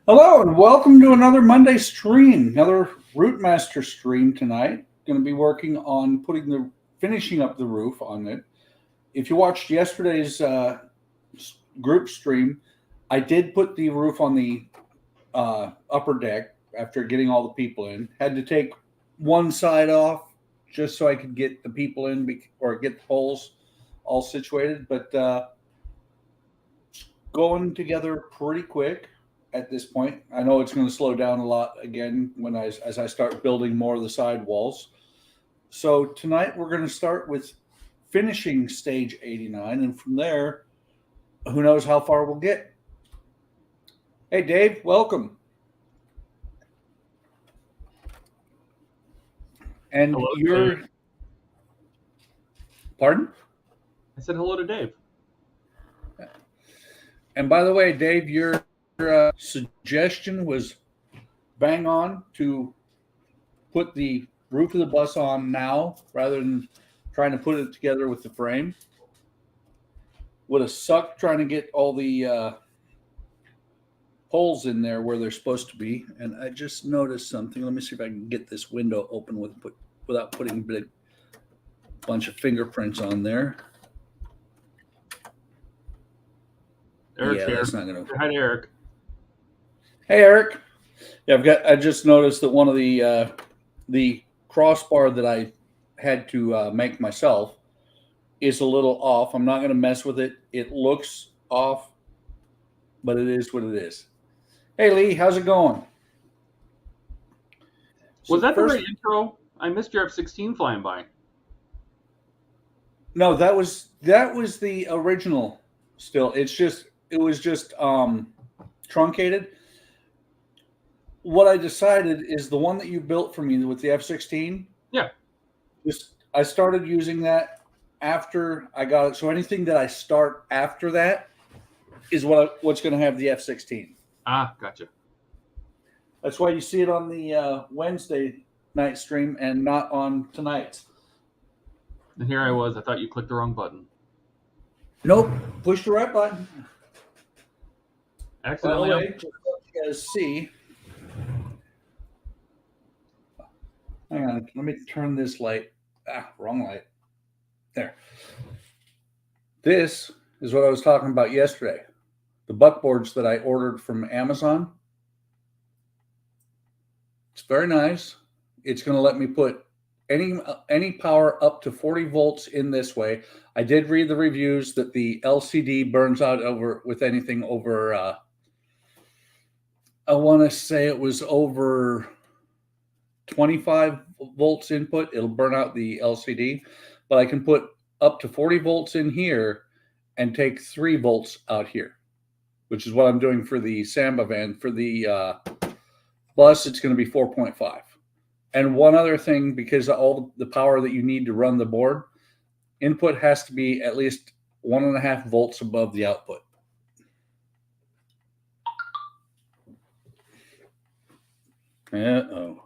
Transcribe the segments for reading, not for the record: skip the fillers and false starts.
Hello and welcome to another Monday stream, another Routemaster stream tonight. Going to be working on finishing up the roof on it. If you watched yesterday's group stream, I did put the roof on the upper deck after getting all the people in. Had to take one side off just so I could get the people in or get the poles all situated, but going together pretty quick. At this point, I know it's going to slow down a lot again as I start building more of the side walls. So tonight we're going to start with finishing stage 89, and from there, who knows how far we'll get. Hey, Dave, welcome. And hello, you're... Dave. Pardon? I said hello to Dave. And by the way, Dave, your suggestion was bang on to put the roof of the bus on now rather than trying to put it together with the frame. Would have sucked trying to get all the holes in there where they're supposed to be. And I just noticed something. Let me see if I can get this window open without putting a bunch of fingerprints on there. Eric's yeah, here. that's not gonna. Hi, Eric. Hey, Eric. Yeah, I just noticed that one of the crossbar that I had to make myself is a little off. I'm not going to mess with it. It looks off, but it is what it is. Hey, Lee, how's it going? Was that the right intro? I missed your F-16 flying by. No, that was the original. Still, it was just truncated. What I decided is the one that you built for me with the F-16. Yeah. I started using that after I got it. So anything that I start after that is what's going to have the F-16. Ah, gotcha. That's why you see it on the Wednesday night stream and not on tonight's. And here I was. I thought you clicked the wrong button. Nope. Push the right button. Accidentally. By the way, just so you guys see. Hang on. Let me turn this light. Wrong light. There. This is what I was talking about yesterday. The buckboards that I ordered from Amazon. It's very nice. It's going to let me put any power up to 40 volts in this way. I did read the reviews that the LCD burns out with anything over, I want to say it was over 25 volts input. It'll burn out the LCD, but I can put up to 40 volts in here and take 3 volts out here, which is what I'm doing for the Samba van. For the bus, it's going to be 4.5. And one other thing, because all the power that you need to run the board, input has to be at least 1.5 volts above the output. Uh-oh.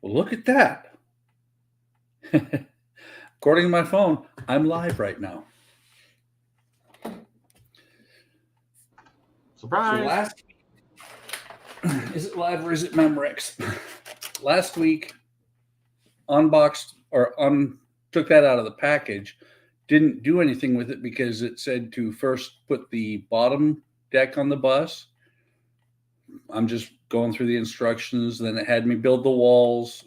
Well, look at that. According to my phone, I'm live right now. Surprise. So last week, is it live or is it Memorex? Last week, unboxed or took that out of the package. Didn't do anything with it because it said to first put the bottom deck on the bus. I'm just going through the instructions. Then it had me build the walls,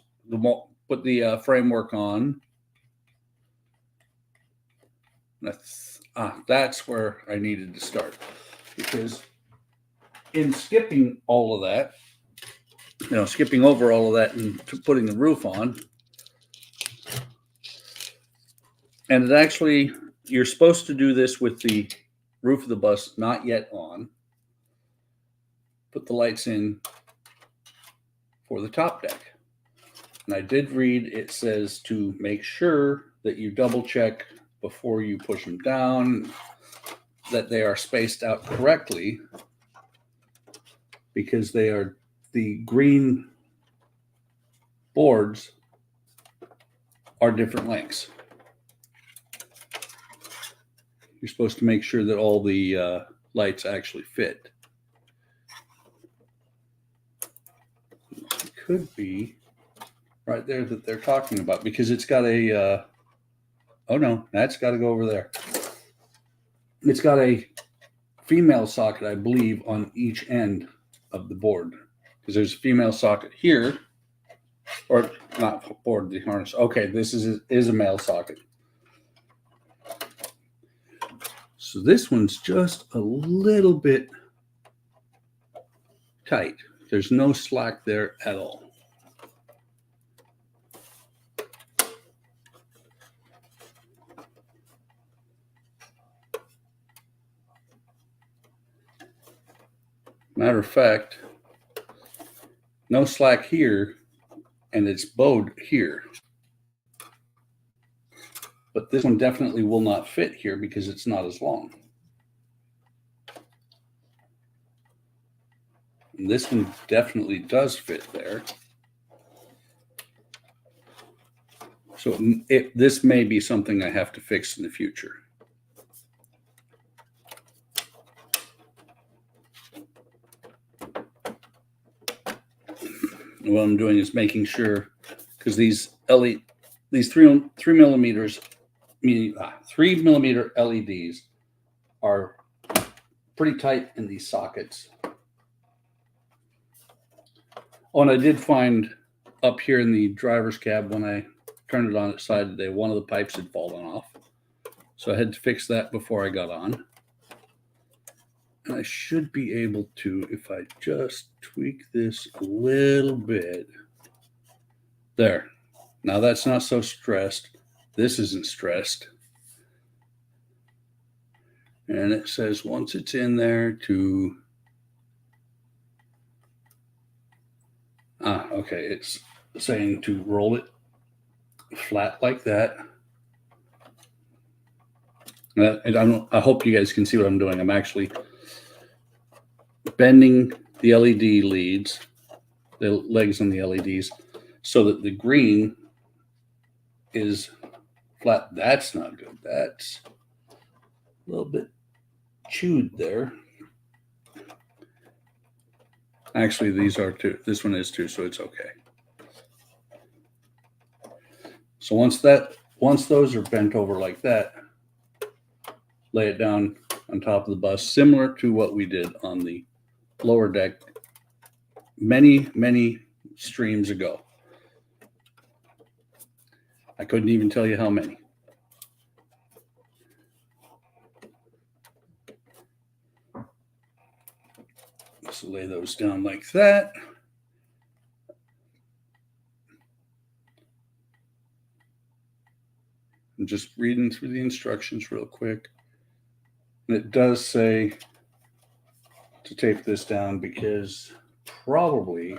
put the framework on. That's where I needed to start, because in skipping all of that, skipping over all of that and putting the roof on, and it actually, you're supposed to do this with the roof of the bus not yet on. Put the lights in for the top deck. And I did read, it says to make sure that you double check before you push them down, that they are spaced out correctly, because the green boards are different lengths. You're supposed to make sure that all the lights actually fit. could be right there that they're talking about, because it's got a, oh no, that's got to go over there. It's got a female socket, I believe, on each end of the board, because there's a female socket here, or not board, the harness. Okay, this is a male socket. So this one's just a little bit tight. There's no slack there at all. Matter of fact, no slack here, and it's bowed here. But this one definitely will not fit here because it's not as long. And this one definitely does fit there. So this may be something I have to fix in the future. What I'm doing is making sure, because these 3 millimeter LEDs are pretty tight in these sockets. Oh, and I did find up here in the driver's cab, when I turned it on its side today, one of the pipes had fallen off. So I had to fix that before I got on. And I should be able to, if I just tweak this a little bit. There. Now that's not so stressed. This isn't stressed. And it says once it's in there to... okay, it's saying to roll it flat like that. And I hope you guys can see what I'm doing. I'm actually bending the LED leads, the legs on the LEDs, so that the green is flat. That's not good. That's a little bit chewed there. Actually, these are too. This one is too, so it's okay. So once those are bent over like that, lay it down on top of the bus, similar to what we did on the lower deck many, many streams ago. I couldn't even tell you how many. So lay those down like that. I'm just reading through the instructions real quick. And it does say to tape this down because probably,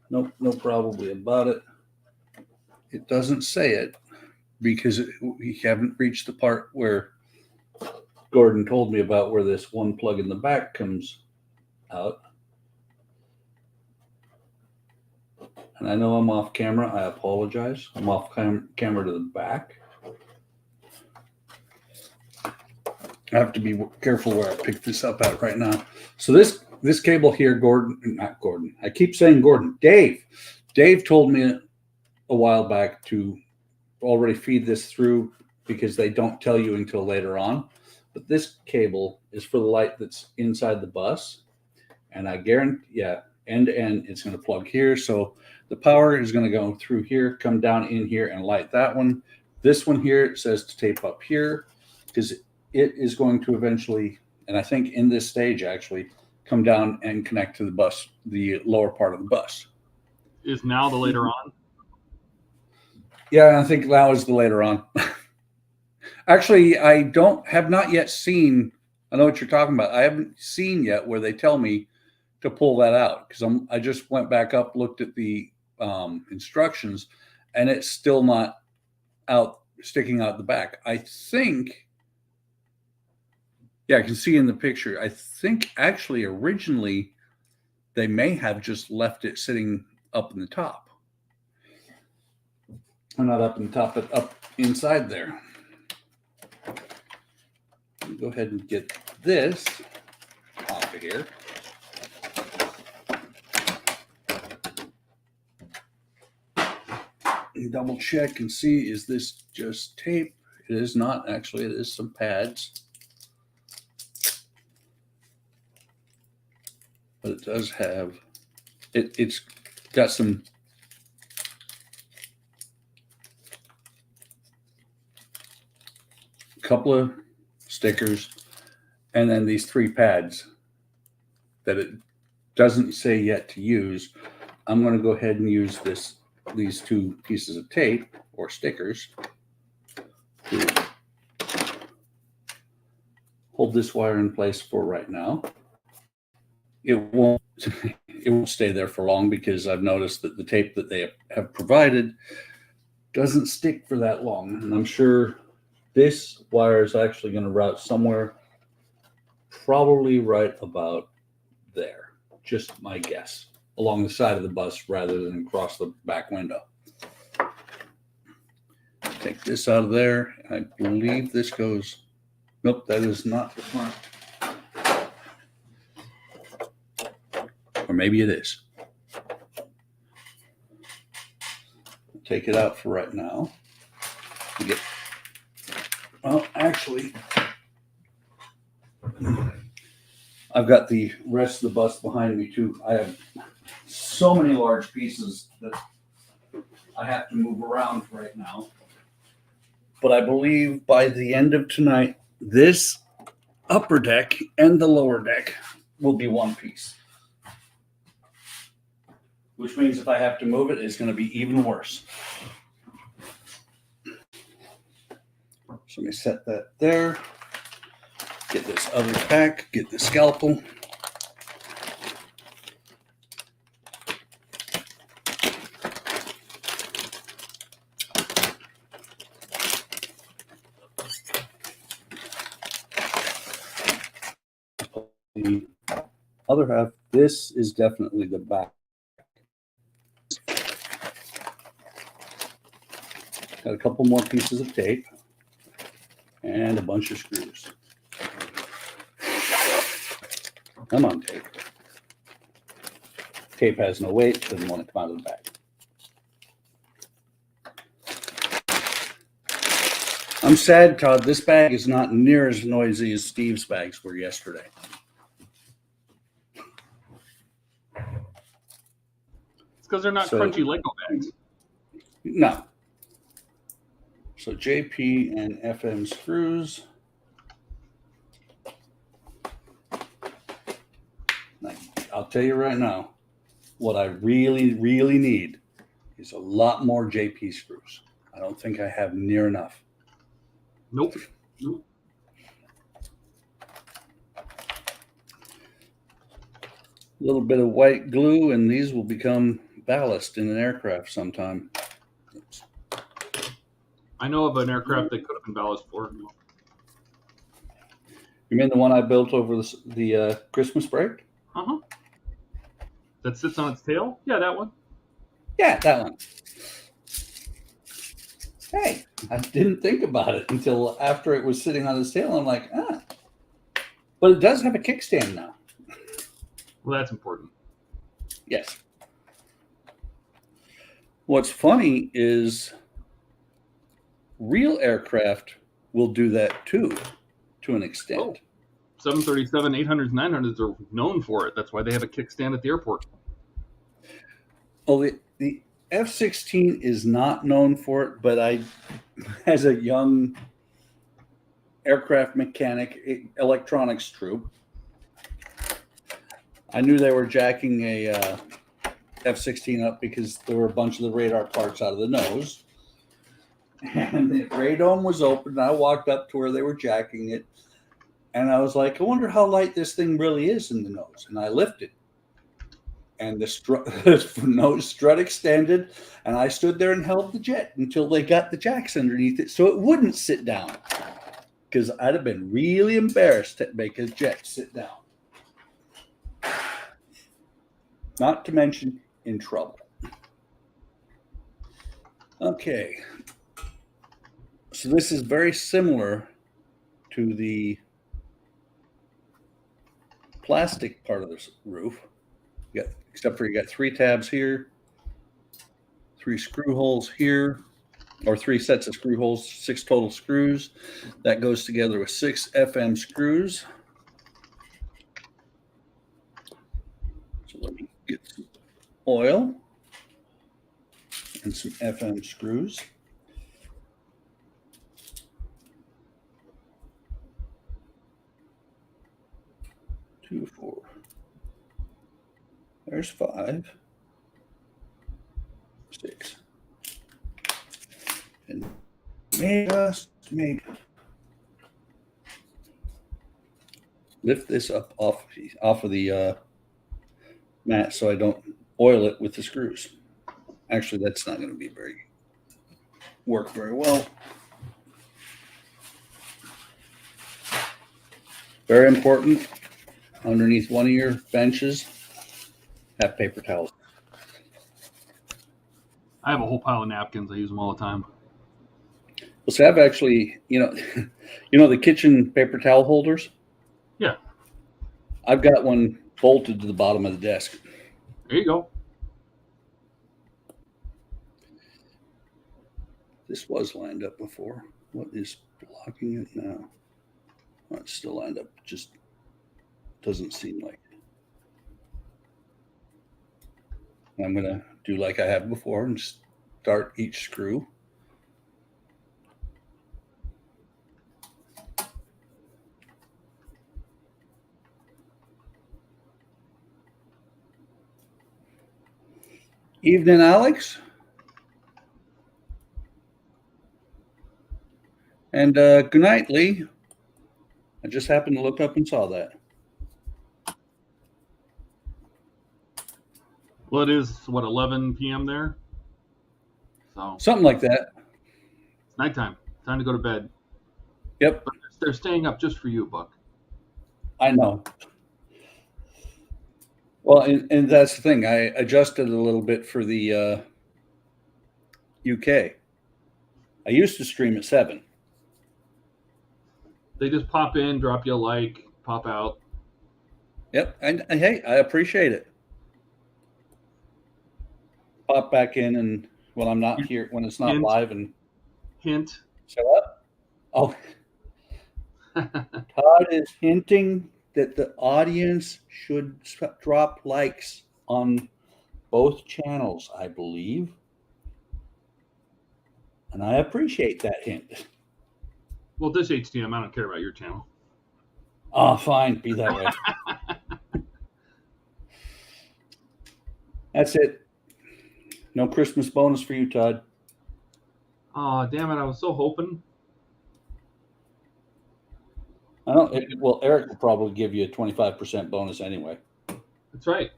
no probably about it. It doesn't say it because we haven't reached the part where Gordon told me about, where this one plug in the back comes out. And I know I'm off camera. I apologize. I'm off camera to the back. I have to be careful where I pick this up at right now. So this cable here, not Gordon. I keep saying Gordon. Dave told me a while back to already feed this through because they don't tell you until later on. But this cable is for the light that's inside the bus. And I guarantee, yeah, end to end, it's going to plug here. So the power is going to go through here, come down in here and light that one. This one here, it says to tape up here because it is going to eventually, and I think in this stage actually, come down and connect to the bus, the lower part of the bus. Is now the later on? Yeah, I think now is the later on. Actually, I have not yet seen, I know what you're talking about. I haven't seen yet where they tell me to pull that out because I just went back up, looked at the instructions, and it's still not sticking out the back. I think, yeah, I can see in the picture. I think actually originally they may have just left it sitting up in the top. Or not up in the top, but up inside there. Let me go ahead and get this off of here. double check and see, is this just tape? It is not, actually. It is some pads. But it does have, it's got some couple of stickers and then these 3 pads that it doesn't say yet to use. I'm going to go ahead and use these 2 pieces of tape or stickers to hold this wire in place for right now. It won't stay there for long because I've noticed that the tape that they have provided doesn't stick for that long. And I'm sure this wire is actually going to route somewhere probably right about there. Just my guess. Along the side of the bus rather than across the back window. Take this out of there. I believe this goes, nope, that is not the front. Or maybe it is. Take it out for right now. Well, actually, I've got the rest of the bus behind me too. I have so many large pieces that I have to move around right now. But I believe by the end of tonight, this upper deck and the lower deck will be one piece. Which means if I have to move it, it's going to be even worse. So let me set that there. Get this other pack, get the scalpel. The other half, this is definitely the back. Got a couple more pieces of tape and a bunch of screws. Come on, tape. Tape has no weight, doesn't want to come out of the bag. I'm sad, Todd. This bag is not near as noisy as Steve's bags were yesterday. It's because they're not crunchy Lego bags. No. So JP and FM screws. I'll tell you right now, what I really, really need is a lot more JP screws. I don't think I have near enough. Nope. A little bit of white glue, and these will become ballast in an aircraft sometime. Oops. I know of an aircraft that could have been ballast for. You mean the one I built over the Christmas break? Uh-huh. That sits on its tail? Yeah, that one. Yeah, that one. Hey, I didn't think about it until after it was sitting on its tail. I'm like, ah. But it does have a kickstand now. Well, that's important. Yes. What's funny is real aircraft will do that too, to an extent. Oh. 737, 800s, 900s are known for it. That's why they have a kickstand at the airport. Well, the F-16 is not known for it, but I, as a young aircraft mechanic, electronics troop, I knew they were jacking a F-16 up because there were a bunch of the radar parts out of the nose. And the radome was open, and I walked up to where they were jacking it. And I was like, I wonder how light this thing really is in the nose. And I lifted. And the nose strut extended. And I stood there and held the jet until they got the jacks underneath it so it wouldn't sit down. Because I'd have been really embarrassed to make a jet sit down. Not to mention in trouble. Okay. So this is very similar to the plastic part of this roof, except for you got 3 tabs here, 3 screw holes here, or 3 sets of screw holes, 6 total screws. That goes together with 6 FM screws. So let me get some oil and some FM screws. Two, 4. There's 5, 6. And just maybe lift this up off of the mat so I don't oil it with the screws. Actually, that's not going to be work very well. Very important. Underneath one of your benches, have paper towels. I have a whole pile of napkins. I use them all the time. Well, so I've actually, you know the kitchen paper towel holders? Yeah. I've got one bolted to the bottom of the desk. There you go. This was lined up before. What is blocking it now? Oh, it's still lined up. Just doesn't seem like it. I'm going to do like I have before and start each screw. Evening, Alex. And good night, Lee. I just happened to look up and saw that. Well, it is, what, 11 p.m. there? So Something like that. it's nighttime. Time to go to bed. Yep. But they're staying up just for you, Buck. I know. Well, and that's the thing. I adjusted a little bit for the UK. I used to stream at 7. They just pop in, drop you a like, pop out. Yep. And hey, I appreciate it. Pop back in and when I'm not here, when it's not live and hint. Show up. Oh, Todd is hinting that the audience should drop likes on both channels, I believe. And I appreciate that hint. Well, this HTM, I don't care about your channel. Oh, fine. Be that way. That's it. No Christmas bonus for you, Todd. Oh, damn it. I was so hoping. I don't. Well, Eric will probably give you a 25% bonus anyway. That's right.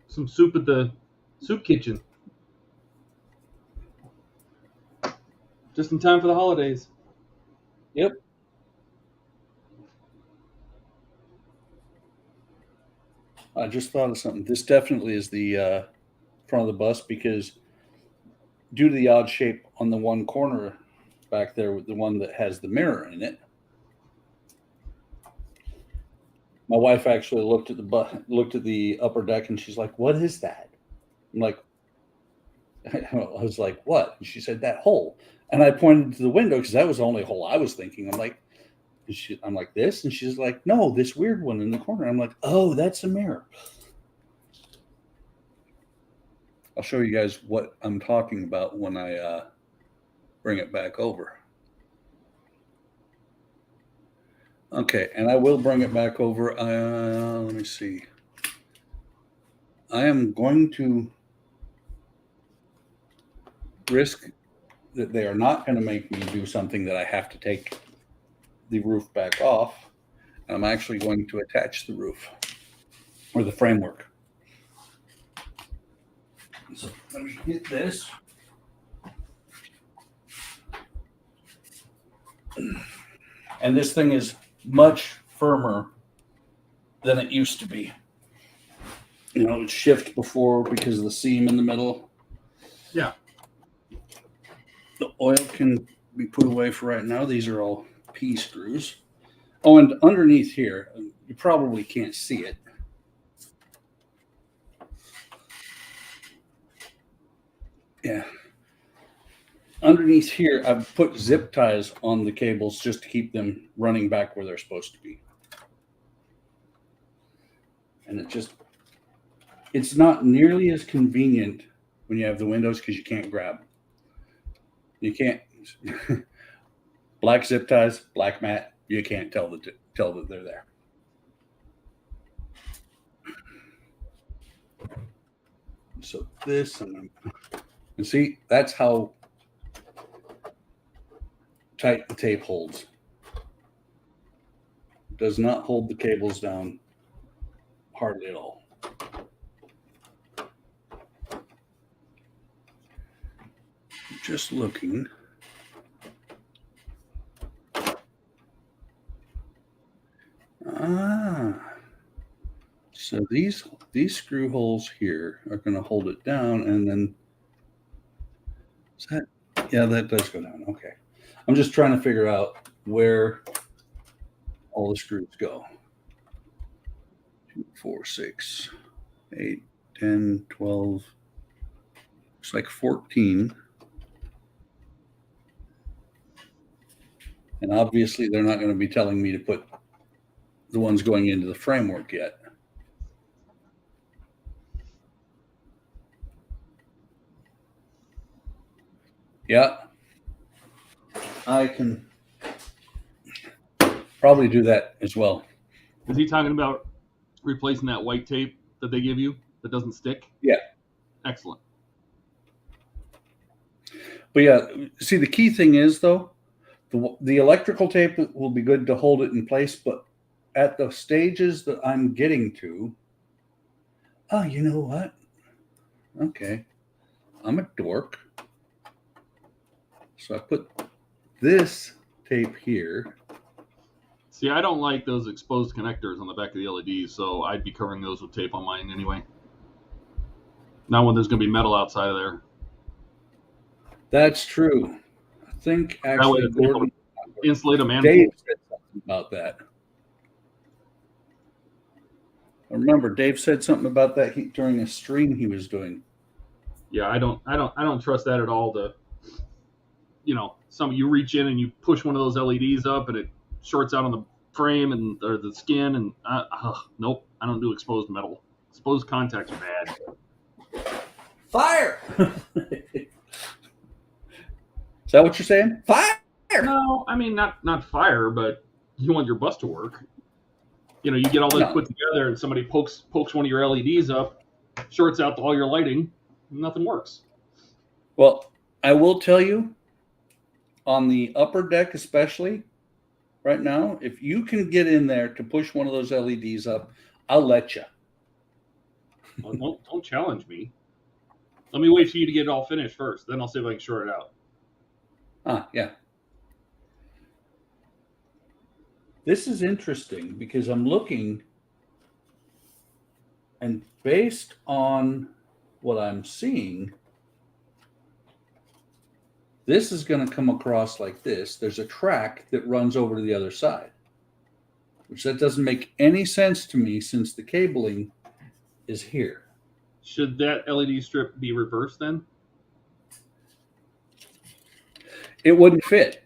Some soup at the soup kitchen. Just in time for the holidays. Yep. I just thought of something. This definitely is the front of the bus because due to the odd shape on the one corner back there, with the one that has the mirror in it, my wife actually looked at the upper deck and she's like, "What is that?" I'm like, I was like, "What?" And she said, "That hole." And I pointed to the window because that was the only hole I was thinking. I'm like, this, and she's like, "No, this weird one in the corner." I'm like, "Oh, that's a mirror." I'll show you guys what I'm talking about when I bring it back over. Okay, and I will bring it back over. Let me see. I am going to risk that they are not going to make me do something that I have to take the roof back off. I'm actually going to attach the roof or the framework. So let me get this. And this thing is much firmer than it used to be. You know, it shift before because of the seam in the middle. Yeah. The oil can be put away for right now. These are all P screws. Oh, and underneath here, you probably can't see it. Yeah. Underneath here, I've put zip ties on the cables just to keep them running back where they're supposed to be. And it's not nearly as convenient when you have the windows because you can't grab. You can't. Black zip ties, black mat, you can't tell that they're there. So this, and see, that's how tight the tape holds. It does not hold the cables down hardly at all. Just looking. So these screw holes here are going to hold it down, and then is that, yeah, that does go down. Okay, I'm just trying to figure out where all the screws go. 2, 4, 6, 8, 10, 12. Looks like 14. And obviously they're not going to be telling me to put the ones going into the framework yet. Yeah, I can probably do that as well. Is he talking about replacing that white tape that they give you that doesn't stick? Yeah. Excellent. But yeah, see, the key thing is, though, the electrical tape will be good to hold it in place, but at the stages that I'm getting to, oh, you know what? Okay, I'm a dork. So I put this tape here. See, I don't like those exposed connectors on the back of the LEDs, so I'd be covering those with tape on mine anyway. Not when there's going to be metal outside of there. That's true. I think actually Gordon, insulate them and Dave said something about that. I remember Dave said something about that during a stream he was doing. Yeah, I don't trust that at all. You reach in and you push one of those LEDs up and it shorts out on the frame or the skin, and nope, I don't do exposed metal. Exposed contacts are bad. Fire! Is that what you're saying? Fire! No, I mean not fire, but you want your bus to work. You get all that put together, and somebody pokes one of your LEDs up, shorts out all your lighting, and nothing works. Well, I will tell you, on the upper deck especially, right now, if you can get in there to push one of those LEDs up, I'll let you. Well, don't challenge me. Let me wait for you to get it all finished first. Then I'll see if I can short it out. Yeah. This is interesting because I'm looking, and based on what I'm seeing, this is going to come across like this. There's a track that runs over to the other side, which that doesn't make any sense to me since the cabling is here. Should that LED strip be reversed then? It wouldn't fit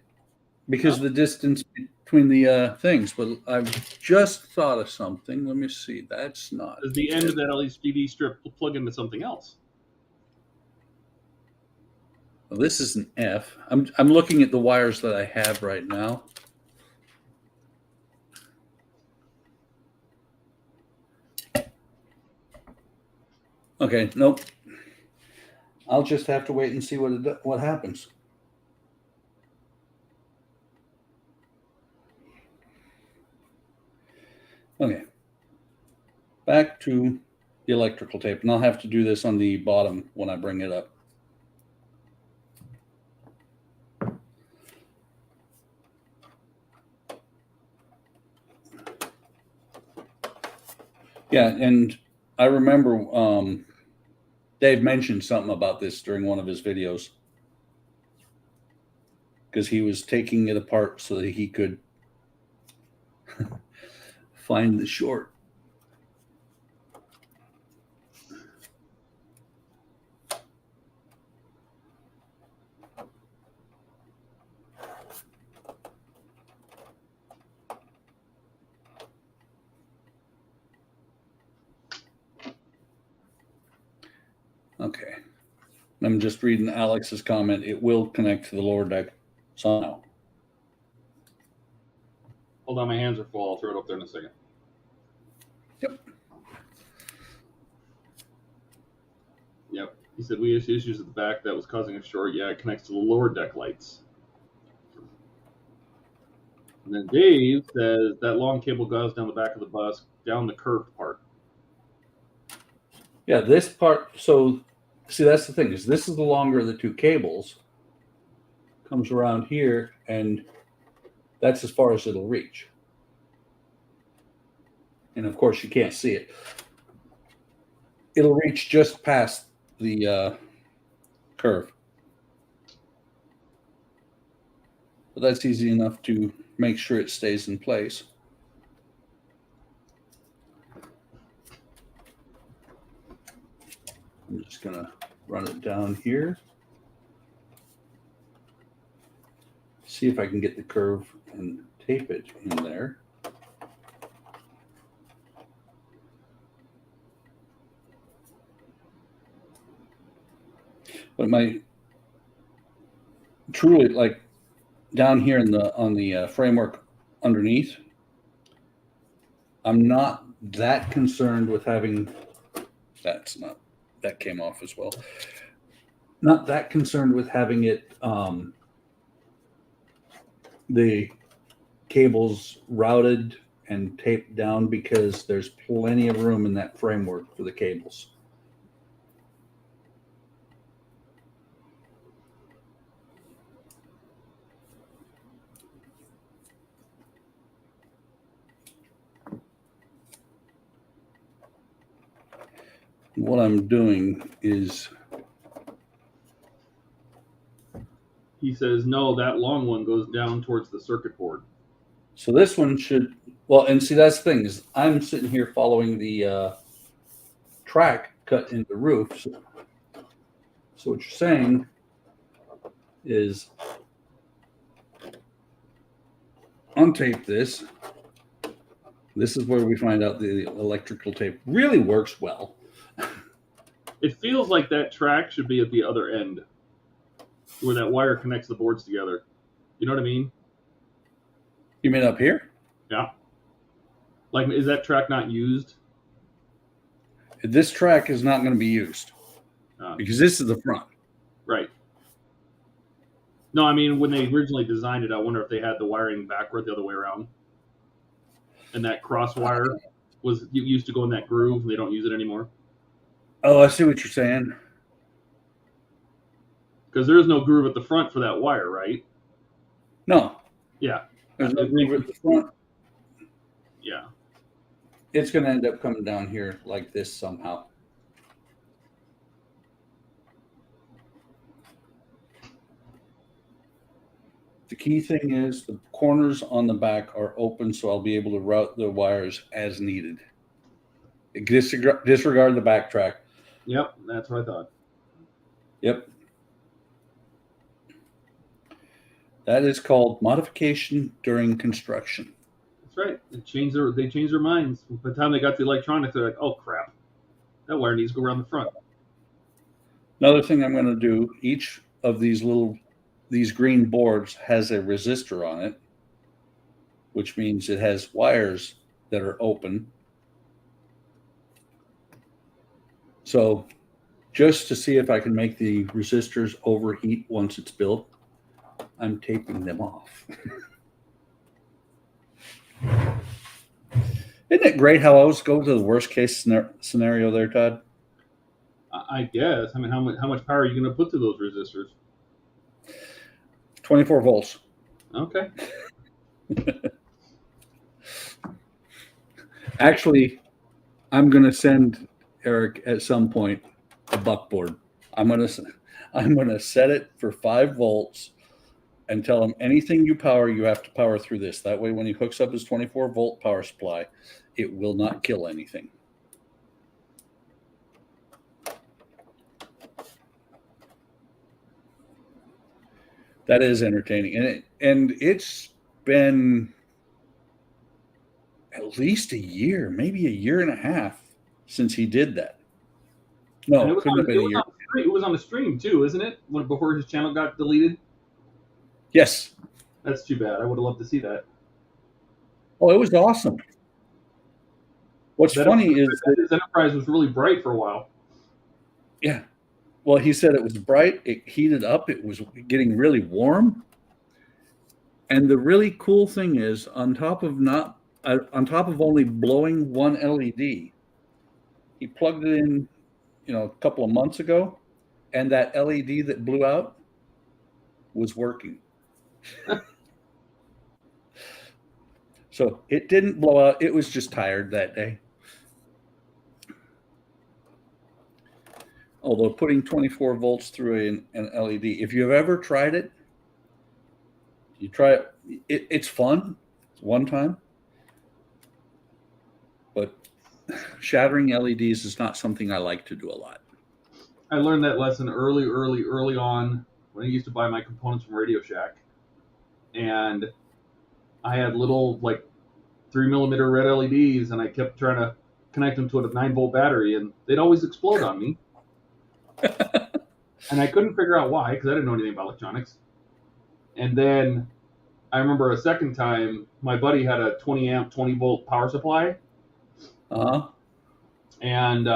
because of the distance between the things, but I've just thought of something. Let me see. That's not. Does the end of that LED strip plug into something else? Well, this is an F. I'm looking at the wires that I have right now. Okay, nope. I'll just have to wait and see what happens. Okay. Back to the electrical tape, and I'll have to do this on the bottom when I bring it up. Yeah, and I remember Dave mentioned something about this during one of his videos because he was taking it apart so that he could find the short. Okay. I'm just reading Alex's comment. It will connect to the lower deck somehow. Hold on, my hands are full. I'll throw it up there in a second. Yep. Yep. He said we had issues at the back that was causing a short. Yeah, it connects to the lower deck lights. And then Dave says that long cable goes down the back of the bus, down the curved part. Yeah, this part. So, see, that's the thing is this is the longer of the two cables. Comes around here, and that's as far as it'll reach. And of course, you can't see it. It'll reach just past the curve. But that's easy enough to make sure it stays in place. I'm just going to run it down here. See if I can get the curve and tape it in there. But my truly, like down here in the on the framework underneath, I'm not that concerned with having. That came off as well. Not that concerned with having it the cables routed and taped down because there's plenty of room in that framework for the cables. What I'm doing is, He says, no, that long one goes down towards the circuit board. so this one should, well, and see, that's the thing is I'm sitting here following the track cut into the roof. So what you're saying is untape this. This is where we find out the electrical tape really works well. It feels like that track should be at the other end, where that wire connects the boards together. You know what I mean? You mean up here? Yeah. Like, is that track not used? This track is not going to be used because this is the front. Right. No, I mean, when they originally designed it, I wonder if they had the wiring backward the other way around. And that cross wire was used to go in that groove, and they don't use it anymore. Oh, I see what you're saying. Because there is no groove at the front for that wire, right? No. Yeah. There's no groove at the front. Yeah. It's going to end up coming down here like this somehow. The key thing is the corners on the back are open, so I'll be able to route the wires as needed. Disregard the backtrack. Yep, that's what I thought. Yep. That is called modification during construction. That's right. They changed their minds. By the time they got the electronics, they're like, oh crap, that wire needs to go around the front. Another thing I'm going to do, each of these green boards has a resistor on it, which means it has wires that are open. So just to see if I can make the resistors overheat once it's built, I'm taping them off. Isn't it great how I always go to the worst case scenario there, Todd? I guess. I mean, how much power are you going to put to those resistors? 24 volts. Okay. Actually, I'm going to send Eric at some point a buckboard. I'm going to set it for 5 volts and tell him anything you power, you have to power through this. That way, when he hooks up his 24 volt power supply, it will not kill anything. That is entertaining. And it's been at least a year, maybe a year and a half since he did that. No, And it couldn't have been a year. it was on the stream too, isn't it? Before his channel got deleted. Yes. That's too bad. I would have loved to see that. Oh, it was awesome. What's funny is that his Enterprise was really bright for a while. Yeah. Well, he said it was bright. It heated up. It was getting really warm. And the really cool thing is, on top of only blowing one LED, he plugged it in, a couple of months ago, and that LED that blew out was working. So it didn't blow out. It was just tired that day. Although putting 24 volts through an LED, if you've ever tried it, you try it. It's fun. It's one time. But shattering LEDs is not something I like to do a lot. I learned that lesson early on when I used to buy my components from Radio Shack. And I had little 3mm red LEDs, and I kept trying to connect them to a 9-volt battery, and they'd always explode on me. And I couldn't figure out why, because I didn't know anything about electronics. And then I remember a second time, my buddy had a 20 amp, 20-volt power supply. Uh-huh. And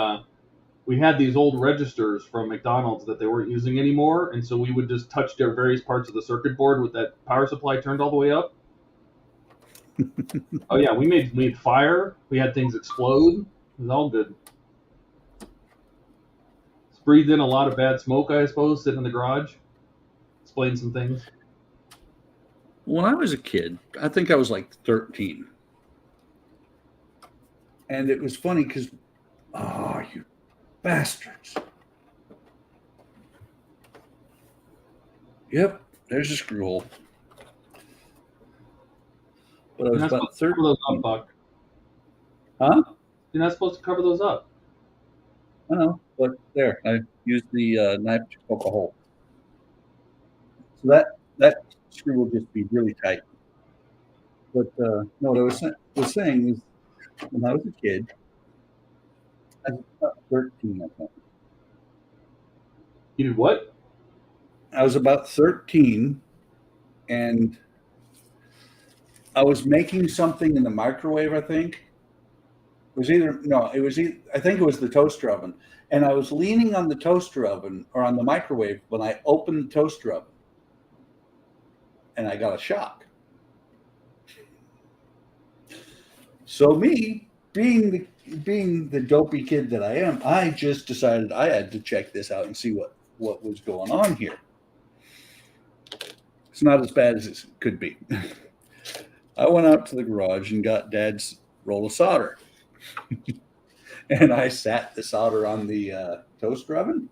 we had these old registers from McDonald's that they weren't using anymore, and so we would just touch their various parts of the circuit board with that power supply turned all the way up. Oh yeah, we made fire. We had things explode. It was all good. Breathed in a lot of bad smoke, I suppose, sitting in the garage. Explain some things. When I was a kid, I think I was 13. And it was funny because, oh, you bastards. Yep, there's a screw hole. But I was about 13. Cover those up, Buck. Huh? You're not supposed to cover those up. I know, but there, I used the knife to poke a hole. So that screw will just be really tight. But no, what I was saying is, when I was a kid, I was about 13, I think. You did what? I was about 13, and I was making something in the microwave, I think. I think it was the toaster oven. And I was leaning on the toaster oven or on the microwave when I opened the toaster oven. And I got a shock. So me, being the dopey kid that I am, I just decided I had to check this out and see what was going on here. It's not as bad as it could be. I went out to the garage and got Dad's roll of solder. And I sat the solder on the toaster oven.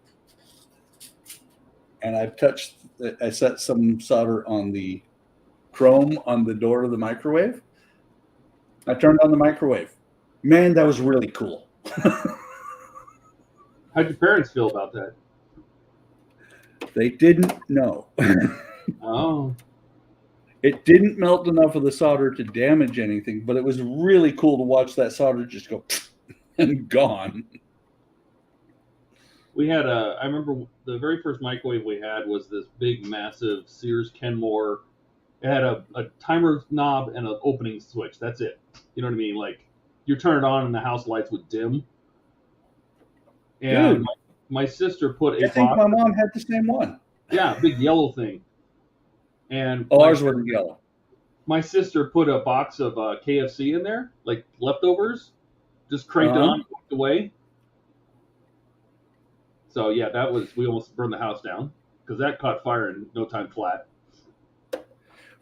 And I set some solder on the chrome on the door of the microwave. I turned on the microwave. Man, that was really cool. How'd your parents feel about that? They didn't know. Oh. It didn't melt enough of the solder to damage anything, but it was really cool to watch that solder just go and gone. We had I remember the very first microwave we had was this big, massive Sears Kenmore. It had a timer knob and an opening switch. That's it. You know what I mean? You turn it on and the house lights would dim. And my sister put a box. I think my mom had the same one. Yeah, big yellow thing. And ours wasn't yellow. My sister put a box of KFC in there, leftovers, just cranked it on, walked away. So yeah, we almost burned the house down because that caught fire in no time flat.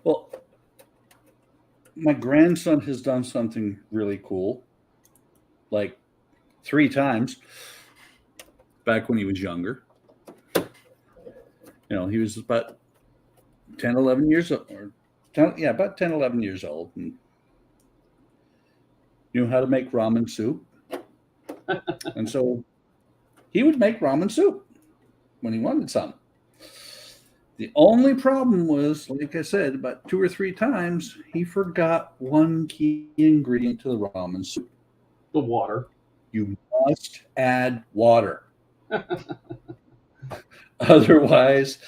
Well, my grandson has done something really cool, 3 times back when he was younger. He was about 10, 11 years old, about 10, 11 years old, and knew how to make ramen soup. And so he would make ramen soup when he wanted some. The only problem was, like I said, about 2 or 3 times, he forgot one key ingredient to the ramen soup. The water. You must add water. Otherwise,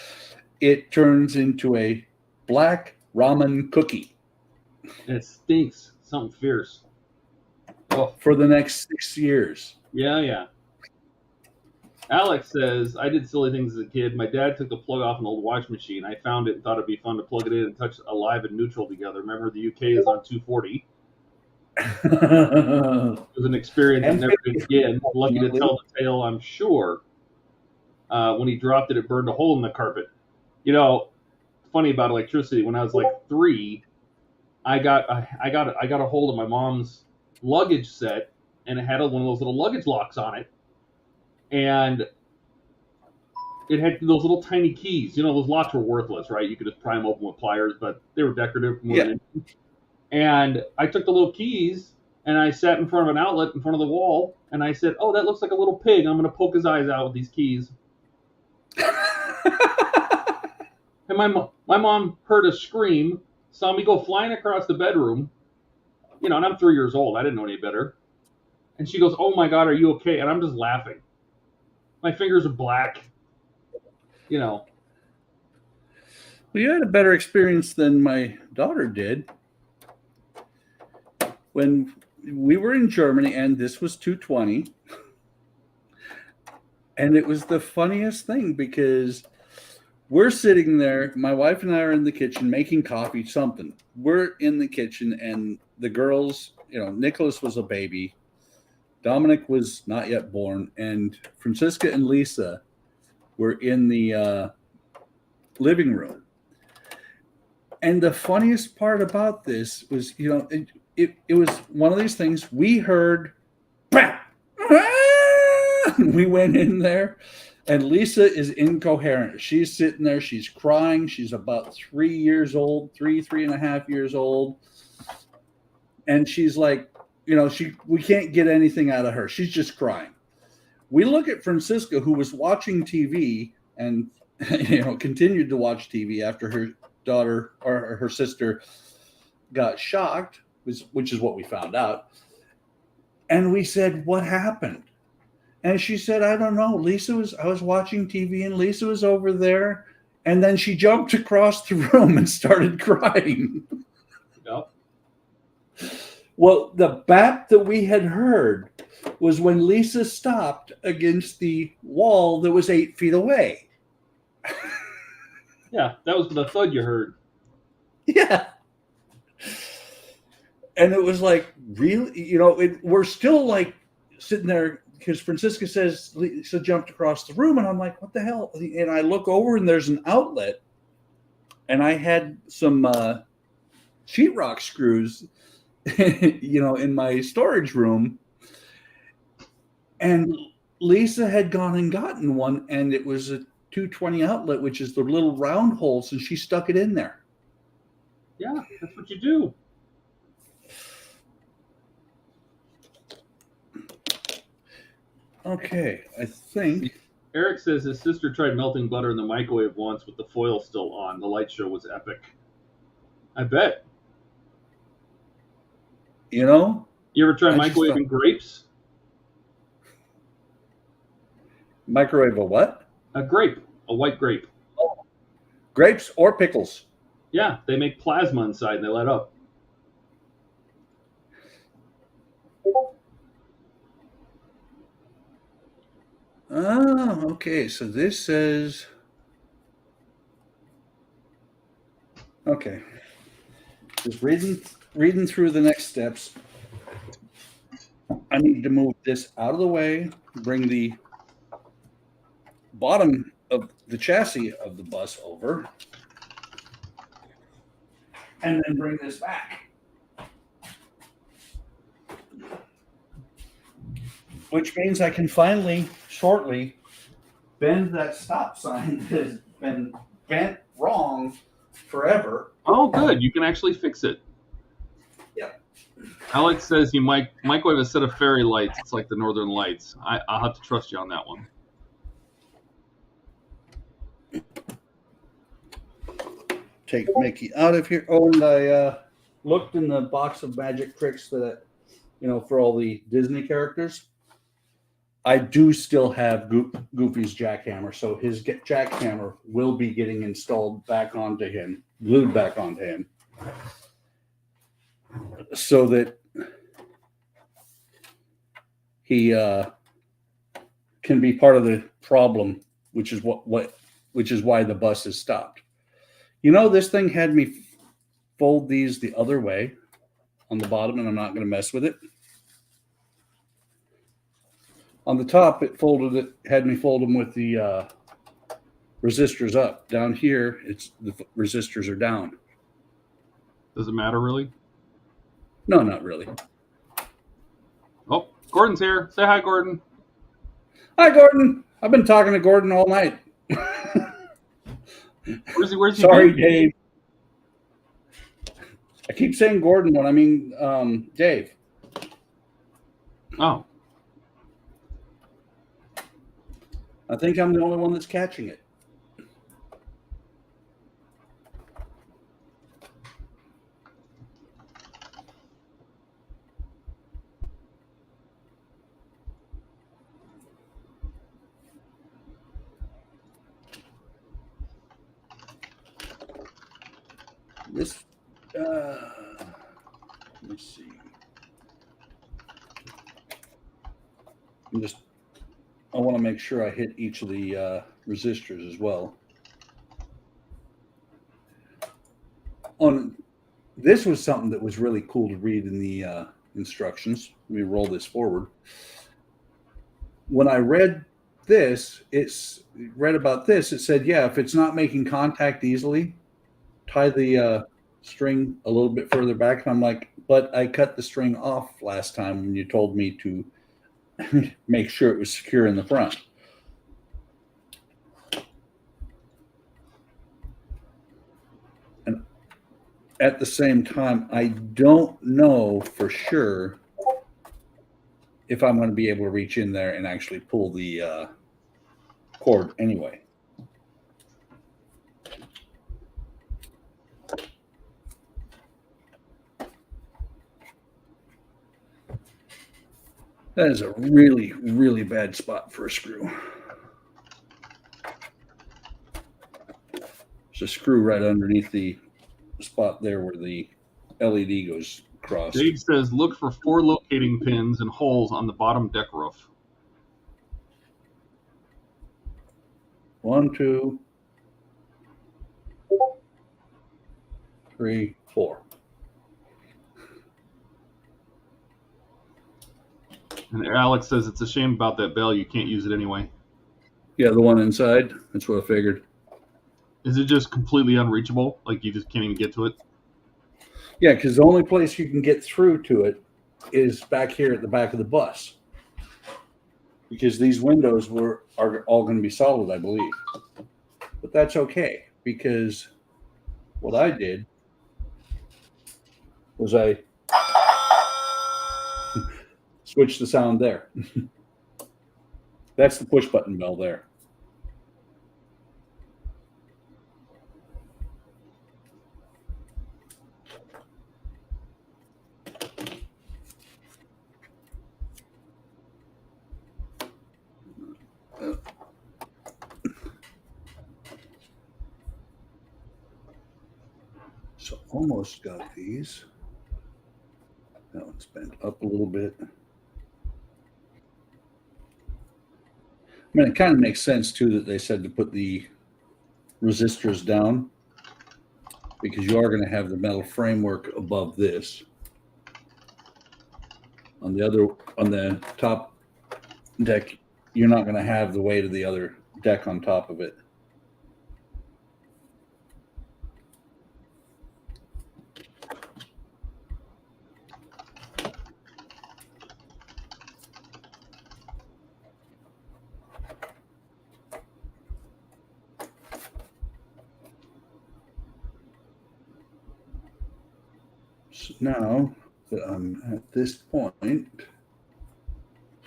it turns into a black ramen cookie. And it stinks. Something fierce. Oh. For the next 6 years. Yeah. Alex says, I did silly things as a kid. My dad took the plug off an old washing machine. I found it and thought it'd be fun to plug it in and touch alive and neutral together. Remember, the UK is on 240. It was an experience that never did again. Lucky to tell the tale, I'm sure. When he dropped it, it burned a hole in the carpet. You know, funny about electricity, when I was like 3, I got a hold of my mom's luggage set, and it had one of those little luggage locks on it. And it had those little tiny keys. You know, those locks were worthless, right? You could just pry them open with pliers, but they were decorative. And I took the little keys, and I sat in front of an outlet in front of the wall, and I said, oh, that looks like a little pig. I'm going to poke his eyes out with these keys. And my mom heard a scream, saw me go flying across the bedroom, you know, and I'm 3 years old. I didn't know any better. And she goes, oh, my God, are you okay? And I'm just laughing. My fingers are black, you know. Well, you had a better experience than my daughter did. When we were in Germany, and this was 220, and it was the funniest thing because we're sitting there, my wife and I are in the kitchen making coffee, something. We're in the kitchen, and the girls, you know, Nicholas was a baby. Dominic was not yet born, and Francisca and Lisa were in the living room. And the funniest part about this was, you know, it was one of these things. We heard, we went in there, and Lisa is incoherent. She's sitting there, she's crying. She's about 3 years old, 3.5 years old. And she's like, you know, we can't get anything out of her. She's just crying. We look at Francisca, who was watching TV and, you know, continued to watch TV after her daughter or her sister got shocked, which is what we found out. And we said, what happened? And she said, I don't know. I was watching TV and Lisa was over there. And then she jumped across the room and started crying. Yep. Well, the bap that we had heard was when Lisa stopped against the wall that was 8 feet away. Yeah, that was the thud you heard. Yeah. And it was like, really? You know, we're still like sitting there because Francisca says Lisa jumped across the room. And I'm like, what the hell? And I look over and there's an outlet. And I had some sheetrock screws, you know, in my storage room. And Lisa had gone and gotten one, and it was a 220 outlet, which is the little round holes, and she stuck it in there. Yeah, that's what you do. Okay, I think Eric says his sister tried melting butter in the microwave once with the foil still on. The light show was epic. I bet. You know? You ever try microwaving grapes? Microwave a what? A grape. A white grape. Oh. Grapes or pickles? Yeah, they make plasma inside and they light up. Oh, okay. So this says... Okay. Just reading through the next steps. I need to move this out of the way, bring the bottom of the chassis of the bus over, and then bring this back. Which means I can finally, shortly, bend that stop sign that has been bent wrong forever. Oh, good. You can actually fix it. Yeah. Alex says you microwave a set of fairy lights. It's like the Northern Lights. I'll have to trust you on that one. Take Mickey out of here. Oh, and I looked in the box of magic tricks that, you know, for all the Disney characters. I do still have Goofy's jackhammer, so his jackhammer will be getting installed back onto him, glued back onto him, so that he can be part of the problem, which is which is why the bus is stopped. You know, this thing had me fold these the other way on the bottom, and I'm not going to mess with it. On the top, it had me fold them with the resistors up. Down here, the resistors are down. Does it matter, really? No, not really. Oh, Gordon's here. Say hi, Gordon. Hi, Gordon. I've been talking to Gordon all night. Where's he Sorry, been? Dave. I keep saying Gordon when I mean Dave. Oh. I think I'm the only one that's catching it. This, let's see. I want to make sure I hit each of the resistors as well. This was something that was really cool to read in the instructions. Let me roll this forward. When I read this, it said, yeah, if it's not making contact easily, tie the string a little bit further back. And I'm like, but I cut the string off last time when you told me to make sure it was secure in the front. And at the same time, I don't know for sure if I'm going to be able to reach in there and actually pull the cord anyway. That is a really, really bad spot for a screw. There's a screw right underneath the spot there where the LED goes across. Dave says, look for 4 locating pins and holes on the bottom deck roof. 1, 2, 3, 4. And Alex says it's a shame about that bell. You can't use it anyway. Yeah, the one inside. That's what I figured. Is it just completely unreachable? Like you just can't even get to it? Yeah, because the only place you can get through to it is back here at the back of the bus. Because these windows are all going to be solid, I believe. But that's okay, because what I did was I switched the sound there. That's the push button bell there. So almost got these. That one's bent up a little bit. I mean, it kind of makes sense too that they said to put the resistors down, because you are going to have the metal framework above this. On the top deck, you're not going to have the weight of the other deck on top of it. So now that I'm at this point,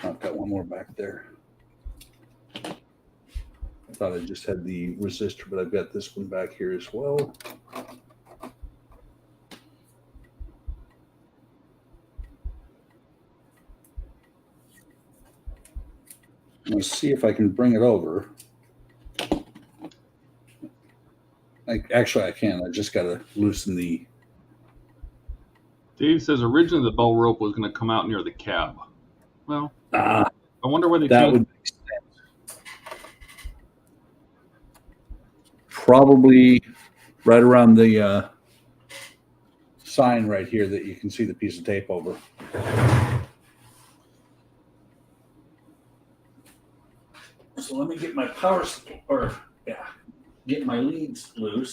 I've got one more back there. I thought I just had the resistor, but I've got this one back here as well. to see if I can bring it over. Actually, I can. I just got to loosen the... Dave says originally the bell rope was going to come out near the cab. Well, I wonder where they that changed. would make sense. Probably right around the sign right here that you can see the piece of tape over. So let me get my get my leads loose.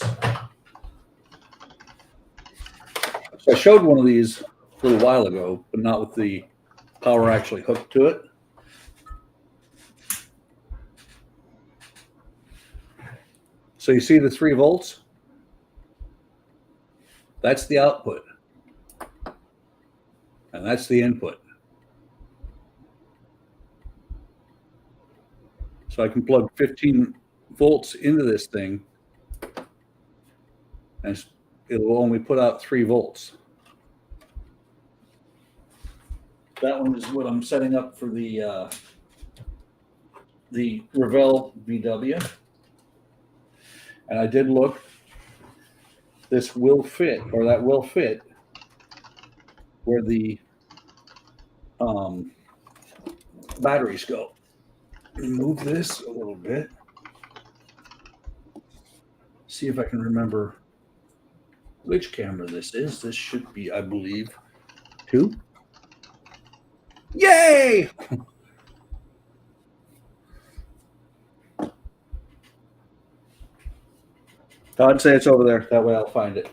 So I showed one of these a little while ago, but not with the power actually hooked to it. So you see the 3 volts? That's the output. And that's the input. So I can plug 15 volts into this thing, and it'll only put out 3 volts. That one is what I'm setting up for the Revell VW. And I did look. This will fit, or that will fit, where the batteries go. Move this a little bit. See if I can remember which camera this is. This should be, I believe, 2. Yay! Todd, say it's over there. That way I'll find it.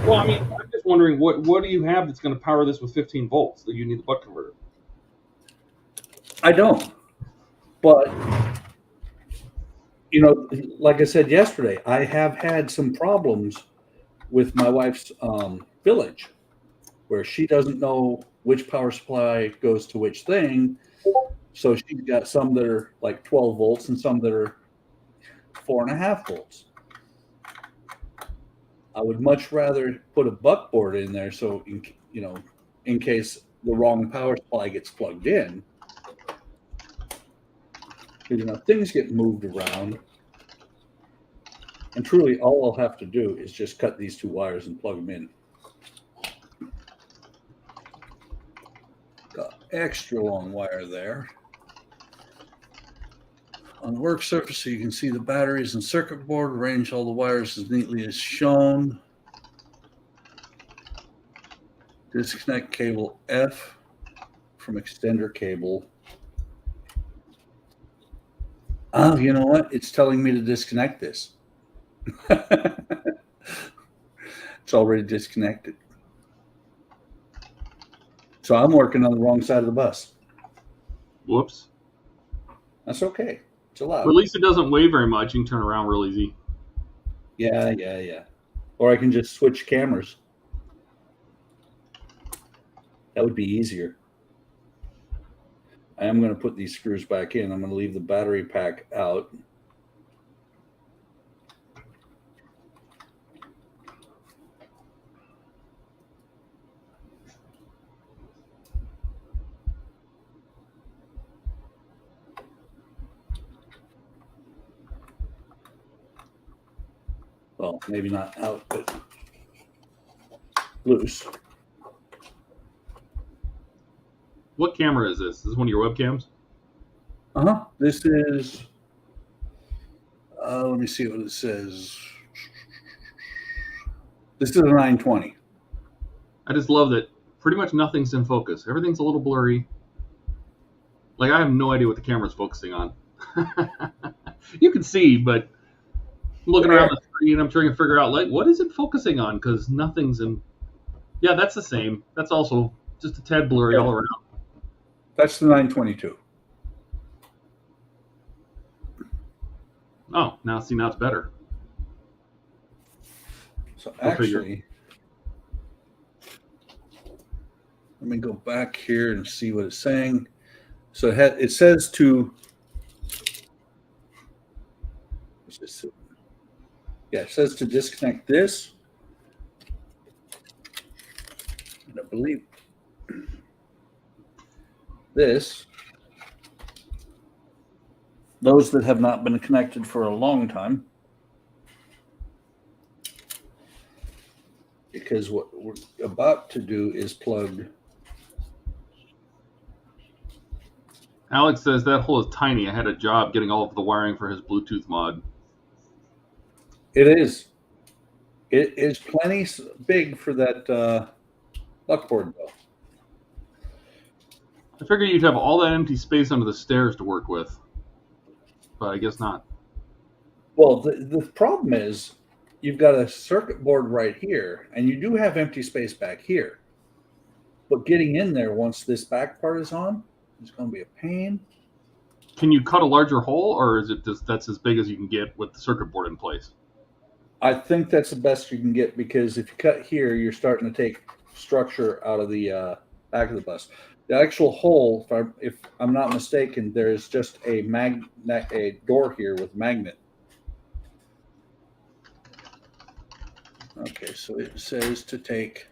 Well, I mean, I'm just wondering, what do you have that's going to power this with 15 volts that you need the buck converter? I don't. But, you know, like I said yesterday, I have had some problems with my wife's village where she doesn't know which power supply goes to which thing. So she's got some that are like 12 volts and some that are 4.5 volts. I would much rather put a buckboard in there so, in case the wrong power supply gets plugged in. Because, things get moved around. And truly, all I'll have to do is just cut these 2 wires and plug them in. Got extra long wire there. On the work surface, so you can see the batteries and circuit board, arrange all the wires as neatly as shown. Disconnect cable F from extender cable. Oh, you know what? It's telling me to disconnect this. It's already disconnected. So I'm working on the wrong side of the bus. Whoops. That's okay. It's allowed. Or at least it doesn't weigh very much. You can turn around real easy. Yeah. Or I can just switch cameras. That would be easier. I am going to put these screws back in. I'm going to leave the battery pack out. Well, maybe not out, but loose. What camera is this? Is this one of your webcams? This is, let me see what it says. This is a 920. I just love that pretty much nothing's in focus. Everything's a little blurry. Like, I have no idea what the camera's focusing on. You can see, but I'm looking around the screen, I'm trying to figure out, like, what is it focusing on? Because nothing's in... Yeah, that's the same. That's also just a tad blurry all around. That's the 922. Oh, now it's better. So actually, let me go back here and see what it's saying. So it says to, it says to disconnect this. And I believe this those that have not been connected for a long time. Because what we're about to do is plug. Alex says that hole is tiny. I had a job getting all of the wiring for his Bluetooth mod. It is. It is plenty big for that buckboard, though. I figured you'd have all that empty space under the stairs to work with, but I guess not. Well, the problem is you've got a circuit board right here, and you do have empty space back here. But getting in there once this back part is on is going to be a pain. Can you cut a larger hole, or is it just that's as big as you can get with the circuit board in place? I think that's the best you can get, because if you cut here, you're starting to take structure out of the back of the bus. The actual hole, if I'm not mistaken, there is just a door here with magnet. Okay, so it says to take,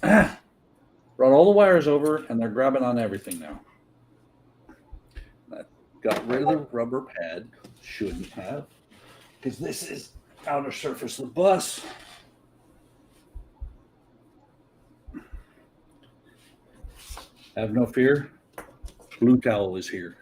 brought all the wires over, and they're grabbing on everything now. I got rid of the rubber pad, shouldn't have, because this is outer surface of the bus. Have no fear, blue towel is here.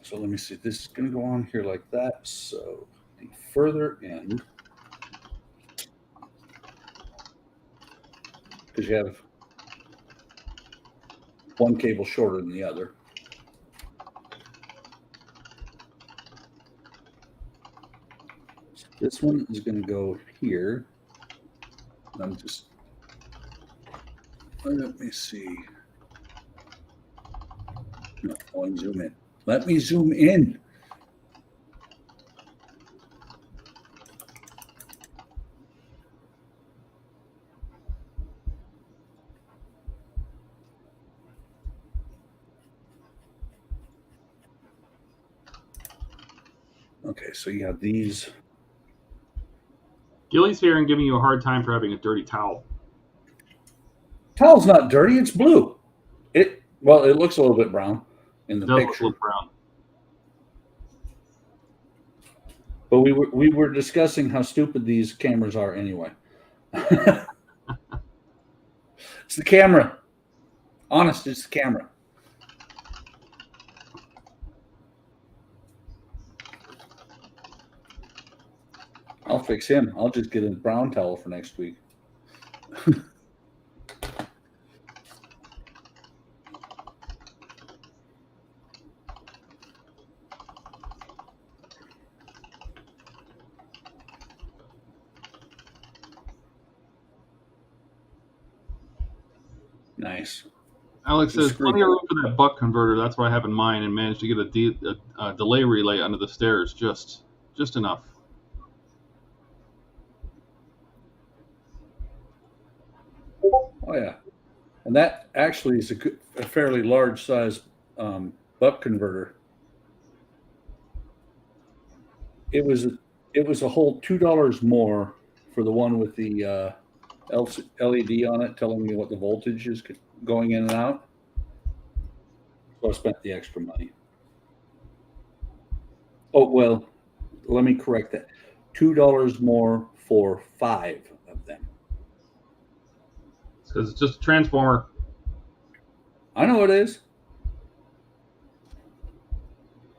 So let me see, this is going to go on here like that. So the further end, because you have one cable shorter than the other. So this one is going to go here. I'm just, let me see. No, I want to zoom in. Let me zoom in. Okay, so you have these. Gilly's here and giving you a hard time for having a dirty towel. Towel's not dirty, it's blue. Well, it looks a little bit brown in the picture. Look brown. But we were discussing how stupid these cameras are anyway. It's the camera. Honest, it's the camera. I'll fix him. I'll just get a brown towel for next week. Nice. Alex says, plenty of room for that buck converter. That's what I have in mind, and managed to get a delay relay under the stairs. Just enough. Oh, yeah. And that actually is a fairly large size buck converter. It was a whole $2 more for the one with the LED on it, telling me what the voltage is going in and out. So I spent the extra money. Oh, well, let me correct that. $2 more for 5 of them. Because it's just a transformer. I know it is.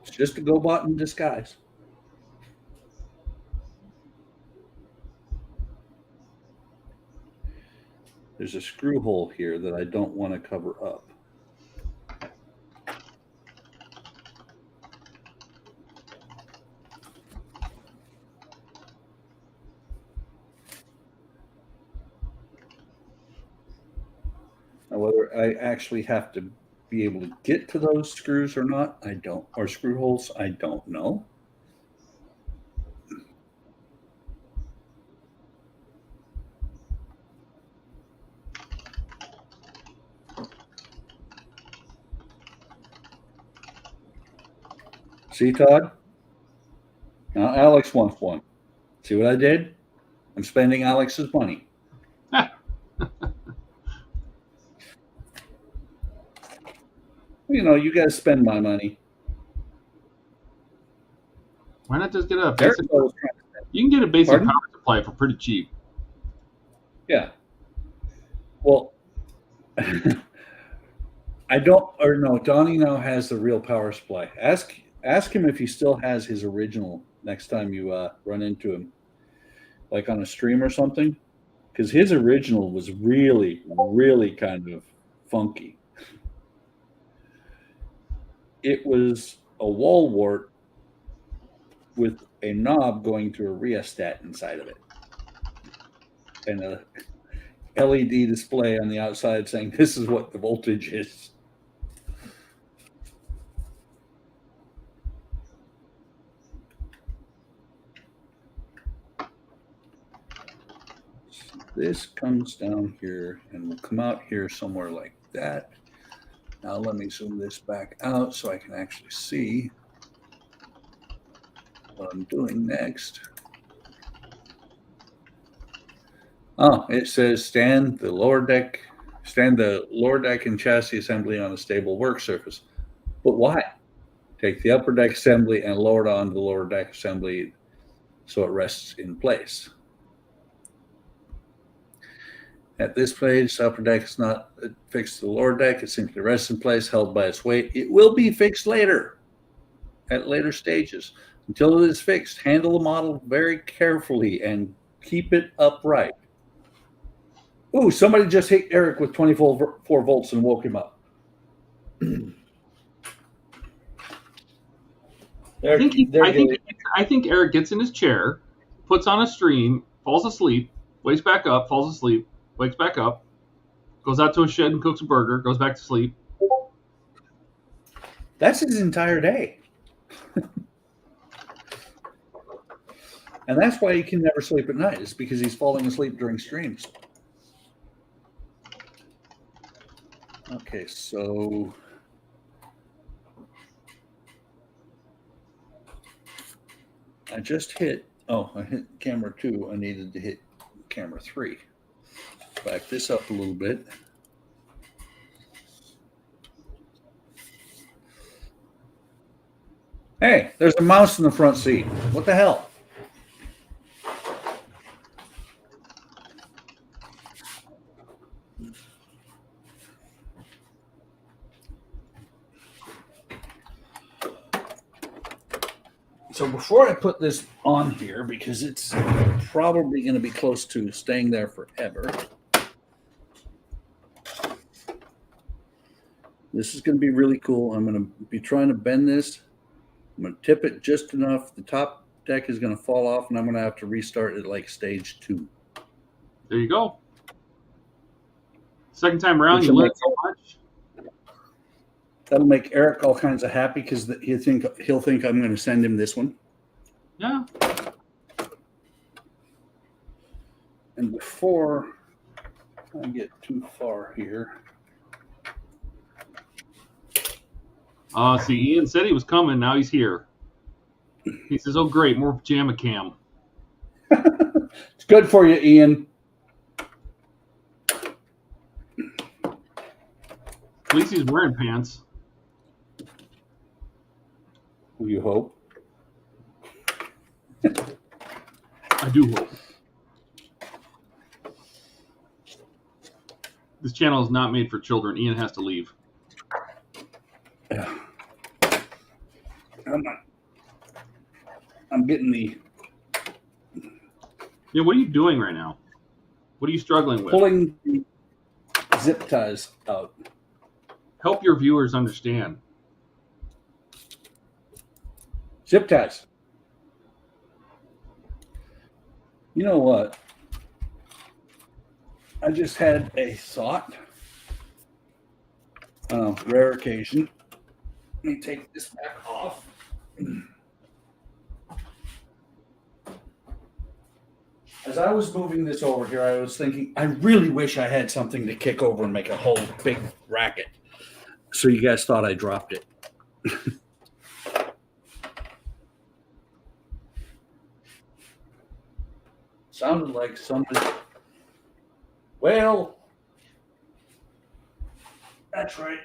It's just a GoBot in disguise. There's a screw hole here that I don't want to cover up. Now, whether I actually have to be able to get to those screws or not, I don't, or screw holes, I don't know. See, Todd? Now Alex wants one. See what I did? I'm spending Alex's money. You know, you guys spend my money. Why not just get a basic? You can get a basic power supply for pretty cheap. Yeah. Well, I don't, or no, Donnie now has the real power supply. Ask him if he still has his original next time you run into him, like on a stream or something, because his original was really, really kind of funky. It was a wall wart with a knob going to a rheostat inside of it, and a LED display on the outside saying this is what the voltage is. This comes down here and will come out here somewhere like that. Now let me zoom this back out so I can actually see what I'm doing next. Oh, it says stand the lower deck and chassis assembly on a stable work surface. But why? Take the upper deck assembly and lower it onto the lower deck assembly so it rests in place. At this place, the upper deck is not fixed to the lower deck. It simply rests in place, held by its weight. It will be fixed later, at later stages. Until it is fixed, handle the model very carefully and keep it upright. Ooh, somebody just hit Eric with 24 volts and woke him up. I think Eric gets in his chair, puts on a stream, falls asleep, wakes back up, falls asleep, wakes back up, goes out to a shed and cooks a burger, goes back to sleep. That's his entire day. And that's why he can never sleep at night, is because he's falling asleep during streams. Okay, so I just hit, I hit camera 2. I needed to hit camera 3. Back this up a little bit. Hey, there's a mouse in the front seat. What the hell? So before I put this on here, because it's probably going to be close to staying there forever, this is going to be really cool. I'm going to be trying to bend this. I'm going to tip it just enough. The top deck is going to fall off, and I'm going to have to restart it like stage 2. There you go. Second time around, you learned so much. That'll make Eric all kinds of happy because he'll think I'm going to send him this one. Yeah. And before I get too far here. See, Ian said he was coming. Now he's here. He says, oh, great, more pajama cam. It's good for you, Ian. At least he's wearing pants. You hope. I do hope. This channel is not made for children. Ian has to leave. Yeah. I'm getting the... Yeah, what are you doing right now? What are you struggling with? Pulling the zip ties out. Help your viewers understand. Zip ties. You know what? I just had a thought. Rare occasion. Let me take this back off. As I was moving this over here, I was thinking, I really wish I had something to kick over and make a whole big racket. So you guys thought I dropped it. Sounded like somebody. Well, that's right.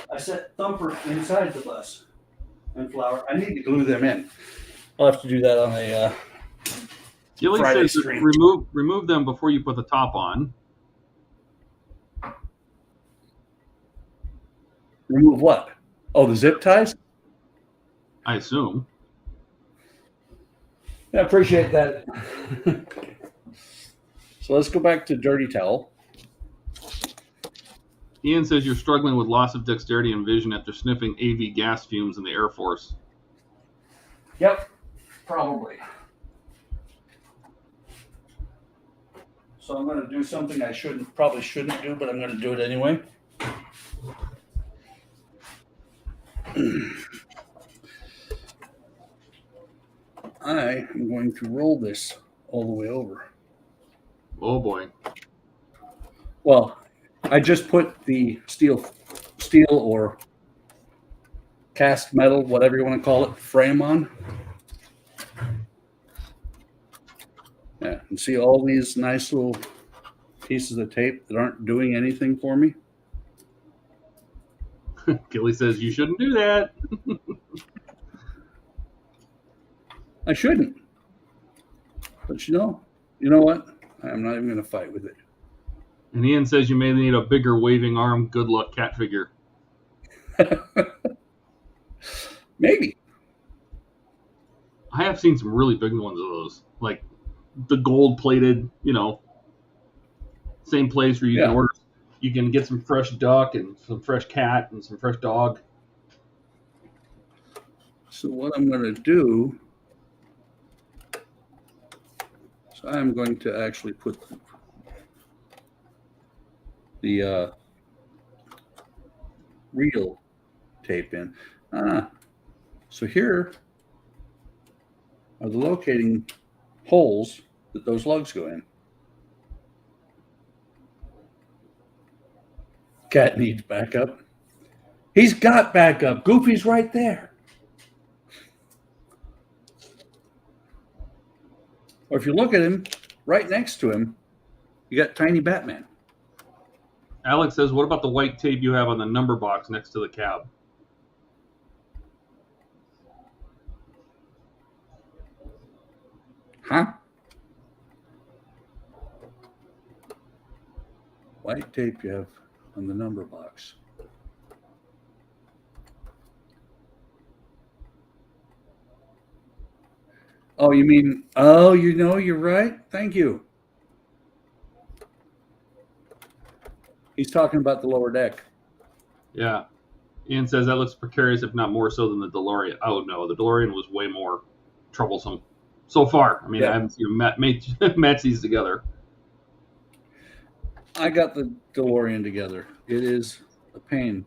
I set Thumper inside the bus and Flower. I need to glue them in. I'll have to do that on a Gilly Friday says stream. remove them before you put the top on. Remove what? Oh, the zip ties? I assume. I appreciate that. So let's go back to dirty towel. Ian says you're struggling with loss of dexterity and vision after sniffing AV gas fumes in the Air Force. Yep, probably. So I'm going to do something I probably shouldn't do, but I'm going to do it anyway. I am going to roll this all the way over. Oh boy. Well, I just put the steel or cast metal, whatever you want to call it, frame on. Yeah, and see all these nice little pieces of tape that aren't doing anything for me? Gilly says you shouldn't do that. I shouldn't. But you know what? I'm not even going to fight with it. And Ian says you may need a bigger waving arm good luck cat figure. Maybe. I have seen some really big ones of those. Like the gold plated, same place where you can order. You can get some fresh duck and some fresh cat and some fresh dog. So what I'm going to do, I'm going to actually put the real tape in. So here are the locating holes that those lugs go in. Cat needs backup. He's got backup. Goofy's right there. Or if you look at him, right next to him, you got Tiny Batman. Alex says, what about the white tape you have on the number box next to the cab? Huh? White tape you have on the number box. Oh, you mean, you're right. Thank you. He's talking about the lower deck. Yeah. Ian says that looks precarious, if not more so than the DeLorean. Oh, no, the DeLorean was way more troublesome so far. I mean, I haven't seen them match these together. I got the DeLorean together. It is a pain.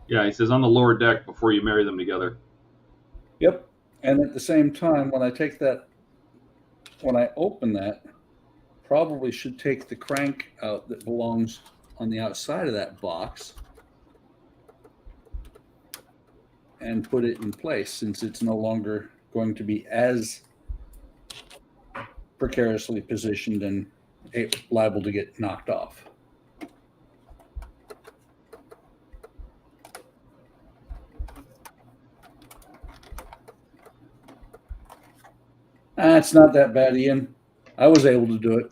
Yeah, he says on the lower deck before you marry them together. Yep. And at the same time, when I open that, probably should take the crank out that belongs on the outside of that box and put it in place, since it's no longer going to be as precariously positioned and liable to get knocked off. It's not that bad, Ian. I was able to do it.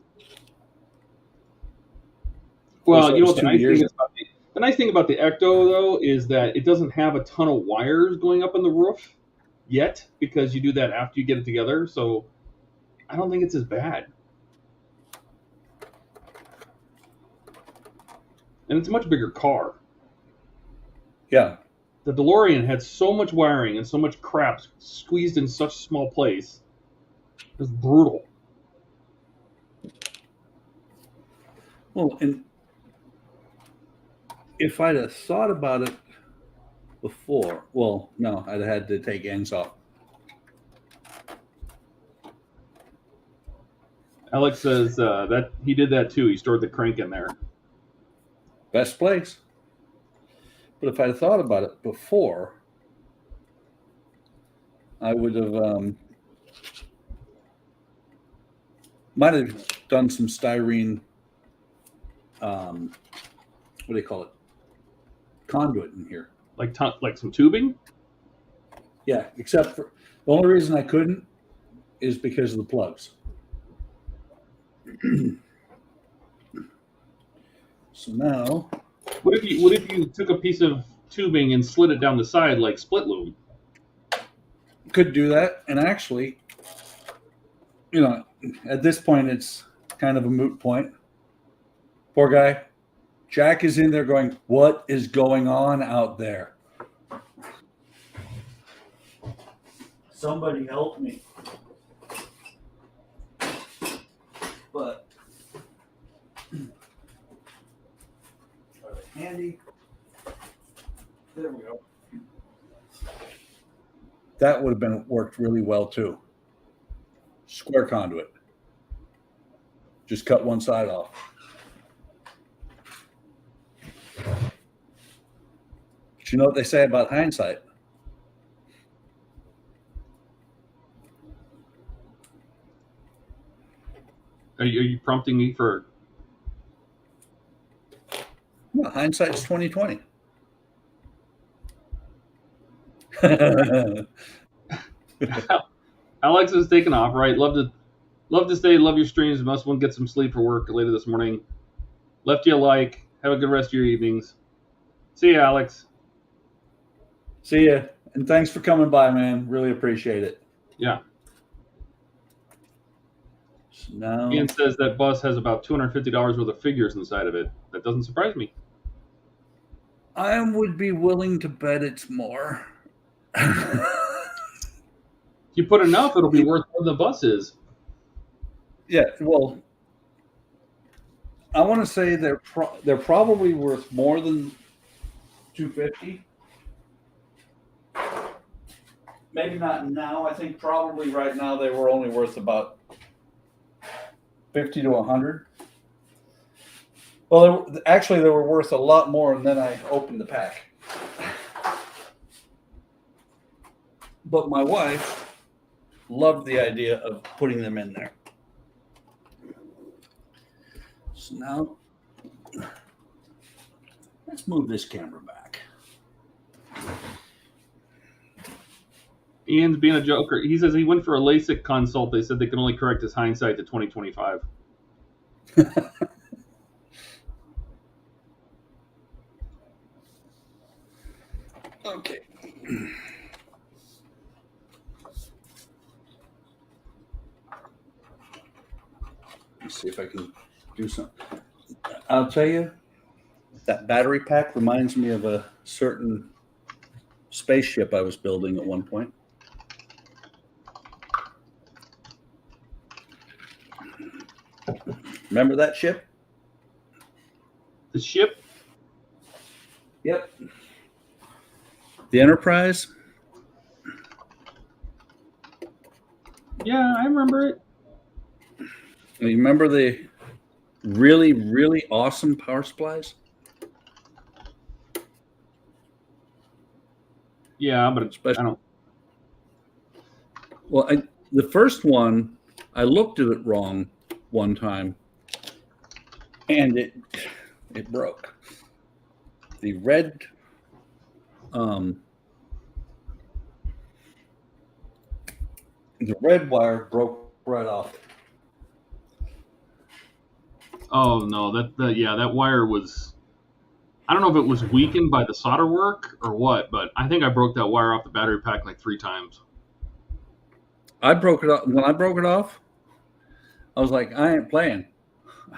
Well, you know what the nice thing about the Ecto, though, is that it doesn't have a ton of wires going up on the roof yet, because you do that after you get it together. So I don't think it's as bad. And it's a much bigger car. Yeah. The DeLorean had so much wiring and so much crap squeezed in such a small place. It was brutal. Well, and if I'd have thought about it before, well, no, I'd have had to take ends off. Alex says that he did that too. He stored the crank in there. Best place. But if I'd thought about it before, I would have might have done some styrene. What do they call it? Conduit in here. Like some tubing? Yeah, except for the only reason I couldn't is because of the plugs. So now, what if you took a piece of tubing and slid it down the side like split loom? Could do that, and actually, you know, at this point, it's kind of a moot point. Poor guy. Jack is in there going, "What is going on out there? Somebody help me." But are they handy? There we go. That would have worked really well too. Square conduit. Just cut one side off. But you know what they say about hindsight? Are you prompting me for? Well, hindsight's 20/20. Alex is taking off, right? Love to stay. Love your streams. Must one get some sleep for work later this morning. Left you a like. Have a good rest of your evenings. See you, Alex. See ya. And thanks for coming by, man. Really appreciate it. Yeah. So now, Ian says that bus has about $250 worth of figures inside of it. That doesn't surprise me. I would be willing to bet it's more. If you put enough, it'll be worth more than the bus is. Yeah, well, I want to say they're probably worth more than $250. Maybe not now. I think probably right now they were only worth about $50 to $100. Well, they were worth a lot more, and then I opened the pack. But my wife loved the idea of putting them in there. So now, let's move this camera back. Ian's being a joker. He says he went for a LASIK consult. They said they can only correct his hindsight to 2025. Okay. Let's see if I can do something. I'll tell you, that battery pack reminds me of a certain spaceship I was building at one point. Remember that ship? The ship? Yep. The Enterprise? Yeah, I remember it. You remember the really, really awesome power supplies? Yeah, but I don't. Well, the first one, I looked at it wrong one time, and it broke. The red wire broke right off. Oh no, that wire was. I don't know if it was weakened by the solder work or what, but I think I broke that wire off the battery pack like 3 times. I broke it off. When I broke it off, I was like, I ain't playing.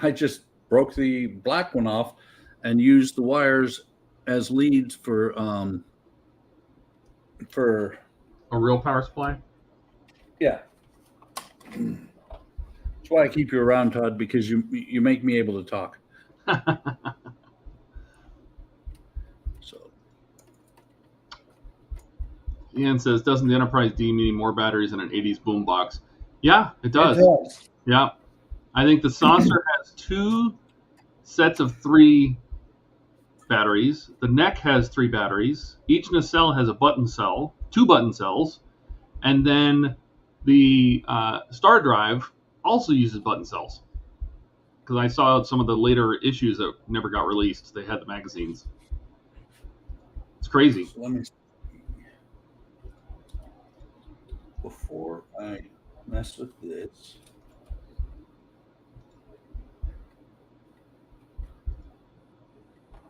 I just broke the black one off and used the wires as leads for a real power supply. Yeah. That's why I keep you around, Todd, because you make me able to talk. So Ian says, doesn't the Enterprise D need more batteries than an 80s boombox? Yeah, it does. It does. Yeah. I think the saucer has 2 sets of 3 batteries. The neck has 3 batteries. Each nacelle has a button cell, 2 button cells. And then the Star Drive also uses button cells. Because I saw some of the later issues that never got released. They had the magazines. It's crazy. So let me see. Before I mess with this.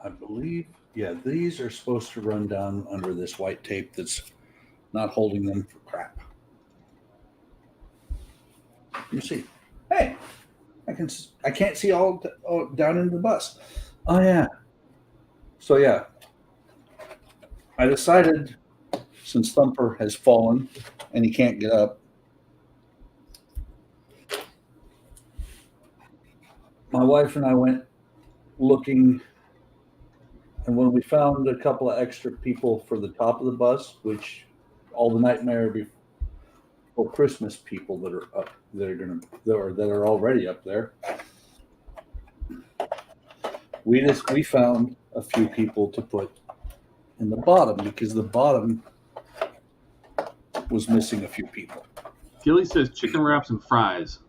I believe, yeah, these are supposed to run down under this white tape that's not holding them for crap. You see, hey, I can't see all down into the bus. Oh yeah. So yeah, I decided since Thumper has fallen and he can't get up, my wife and I went looking, and when we found a couple of extra people for the top of the bus, which all the Nightmare Before Christmas people that are up, that are already up there, we found a few people to put in the bottom because the bottom was missing a few people. Gilly says chicken wraps and fries.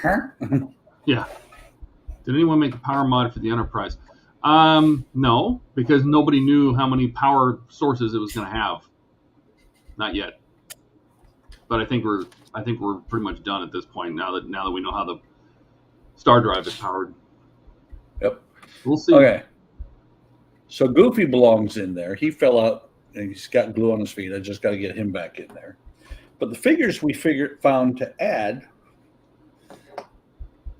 Huh? Yeah. Did anyone make a power mod for the Enterprise? No, because nobody knew how many power sources it was going to have. Not yet. But I think we're pretty much done at this point now that we know how the Star Drive is powered. Yep. We'll see. Okay. So Goofy belongs in there. He fell out and he's got glue on his feet. I just got to get him back in there. But the figures we found to add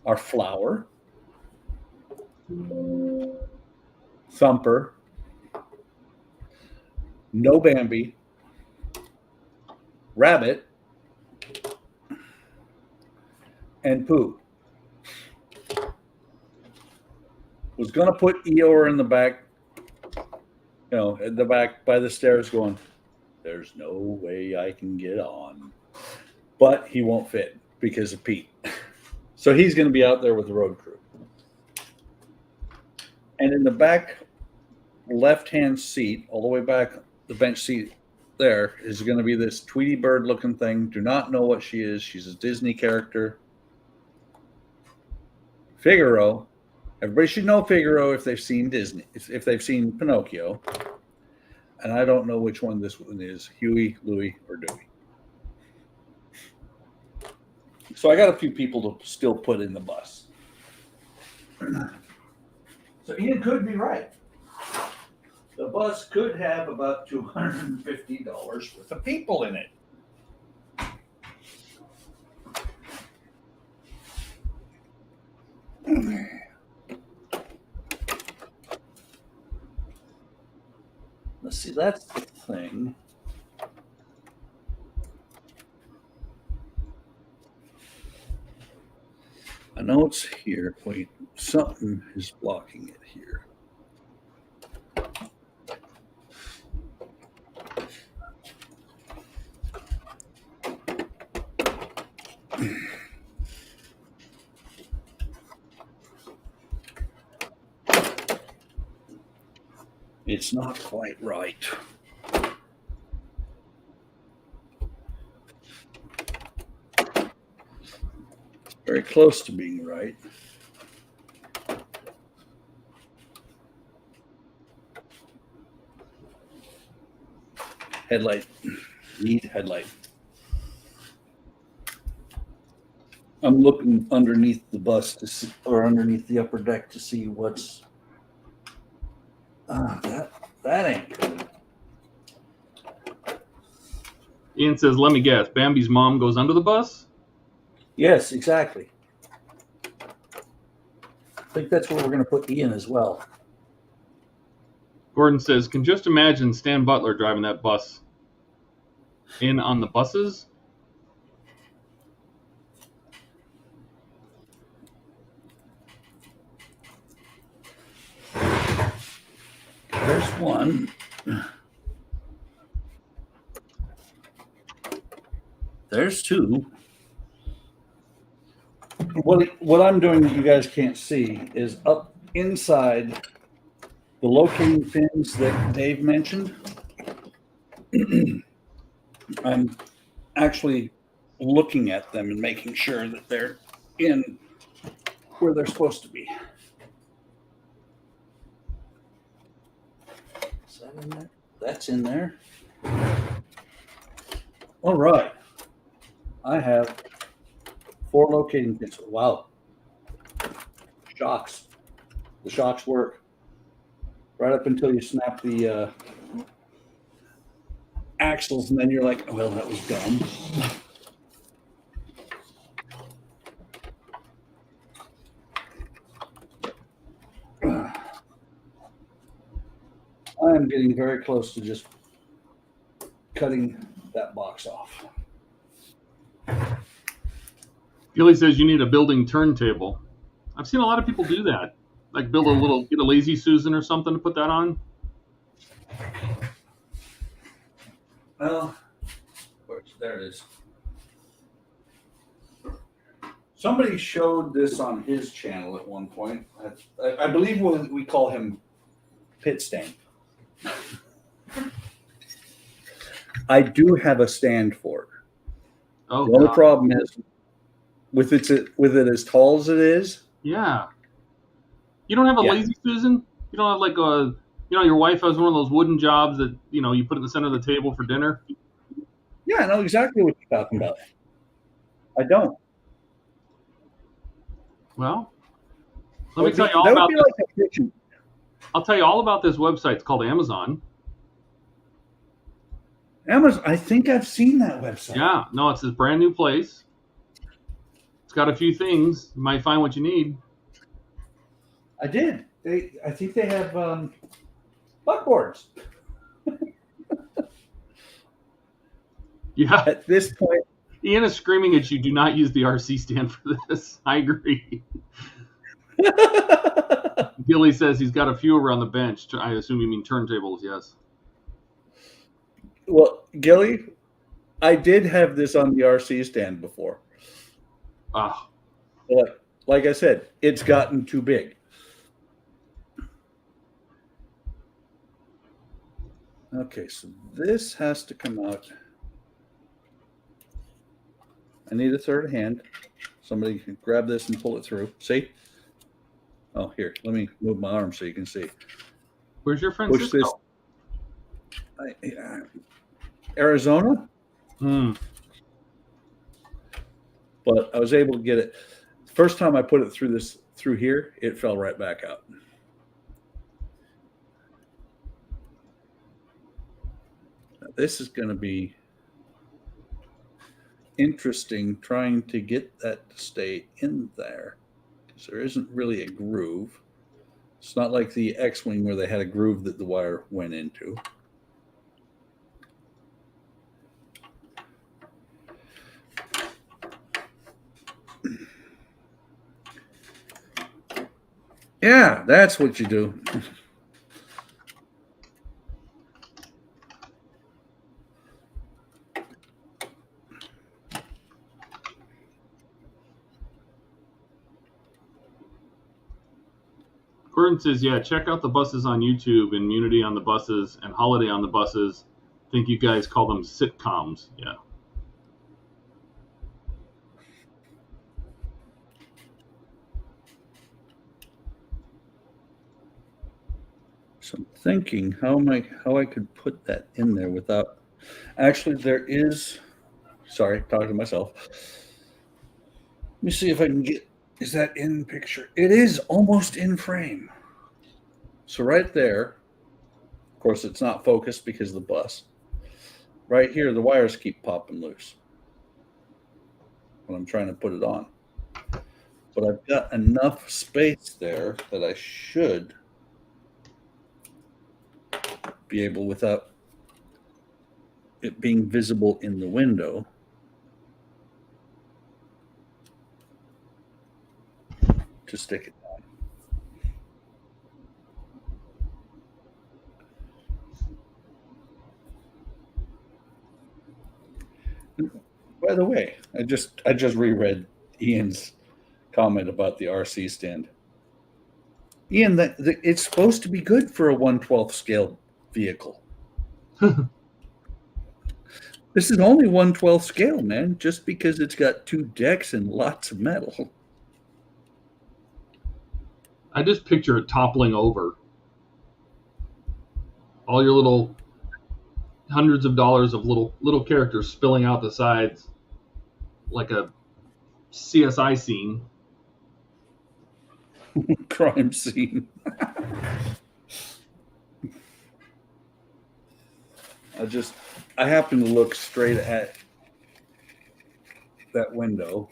are Flower, Thumper, No Bambi, Rabbit, and Pooh. Was going to put Eeyore in the back, at the back by the stairs going, there's no way I can get on. But he won't fit because of Pete. So he's going to be out there with the road crew. And in the back left-hand seat, all the way back, the bench seat there, is going to be this Tweety Bird looking thing. Do not know what she is. She's a Disney character. Figaro. Everybody should know Figaro if they've seen Disney, if they've seen Pinocchio. And I don't know which one this one is, Huey, Louie, or Dewey. So I got a few people to still put in the bus. So Ian could be right. The bus could have about $250 worth of people in it. Let's see, that's the thing. I know it's here. Wait, something is blocking it here. It's not quite right. Very close to being right. Headlight. Need headlight. I'm looking underneath the bus to see, or underneath the upper deck to see what's. That ain't good. Ian says, let me guess, Bambi's mom goes under the bus? Yes, exactly. I think that's where we're going to put Ian as well. Gordon says, can just imagine Stan Butler driving that bus in on the buses. There's one. There's two. What I'm doing that you guys can't see is up inside the locating pins that Dave mentioned. I'm actually looking at them and making sure that they're in where they're supposed to be. Is that in there? That's in there. All right. I have 4 locating pins. Wow. Shocks. The shocks work. Right up until you snap the axles, and then you're like, oh, well, that was dumb. I am getting very close to just cutting that box off. Gilly says you need a building turntable. I've seen a lot of people do that. Like build get a Lazy Susan or something to put that on. Well, there it is. Somebody showed this on his channel at one point. I believe we call him PITSTAIN. I do have a stand for it. Oh, the only problem is with it as tall as it is. Yeah. You don't have a Lazy Susan? You don't have like a, your wife has one of those wooden jobs that, you put in the center of the table for dinner? Yeah, I know exactly what you're talking about. I don't. Well, let me tell you all about this. I'll tell you all about this website. It's called Amazon. Amazon. I think I've seen that website. Yeah. No, it's this brand new place. It's got a few things. You might find what you need. I did. I think they have buckboards. Yeah. At this point, Ian is screaming at you. Do not use the RC stand for this. I agree. Gilly says he's got a few around the bench. I assume you mean turntables. Yes. Well, Gilly, I did have this on the RC stand before. Ah. But like I said, it's gotten too big. Okay, so this has to come out. I need a third hand. Somebody can grab this and pull it through. See? Oh, here. Let me move my arm so you can see. Where's your friend? Push this. Arizona. But I was able to get it. First time I put it through here, it fell right back out. Now, this is going to be interesting trying to get that to stay in there because there isn't really a groove. It's not like the X-Wing where they had a groove that the wire went into. Yeah, that's what you do. Gordon says, yeah, check out the buses on YouTube, Immunity on the buses and Holiday on the buses. I think you guys call them sitcoms. Yeah. So I'm thinking how I could put that in there without. Actually, there is. Sorry, talking to myself. Let me see if I can get. Is that in picture? It is almost in frame. So right there, of course, it's not focused because of the bus. Right here, the wires keep popping loose when I'm trying to put it on. But I've got enough space there that I should be able, without it being visible in the window, to stick it down. By the way, I just reread Ian's comment about the RC stand. Ian, it's supposed to be good for a 1/12 scale vehicle. This is only 1/12 scale, man, just because it's got 2 decks and lots of metal. I just picture it toppling over. All your little hundreds of dollars of little characters spilling out the sides like a CSI scene. Crime scene. I happen to look straight at that window.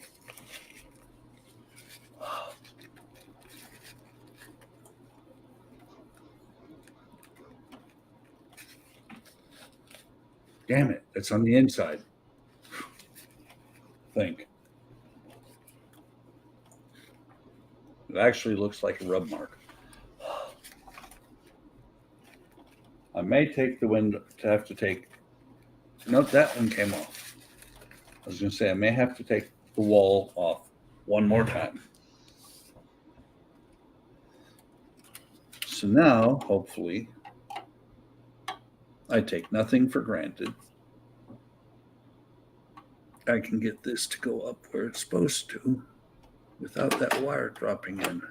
Damn it, it's on the inside. I think. It actually looks like a rub mark. I may take the window to have to take. Nope, that one came off. I was going to say I may have to take the wall off one more time. So now, hopefully, I take nothing for granted. I can get this to go up where it's supposed to without that wire dropping in.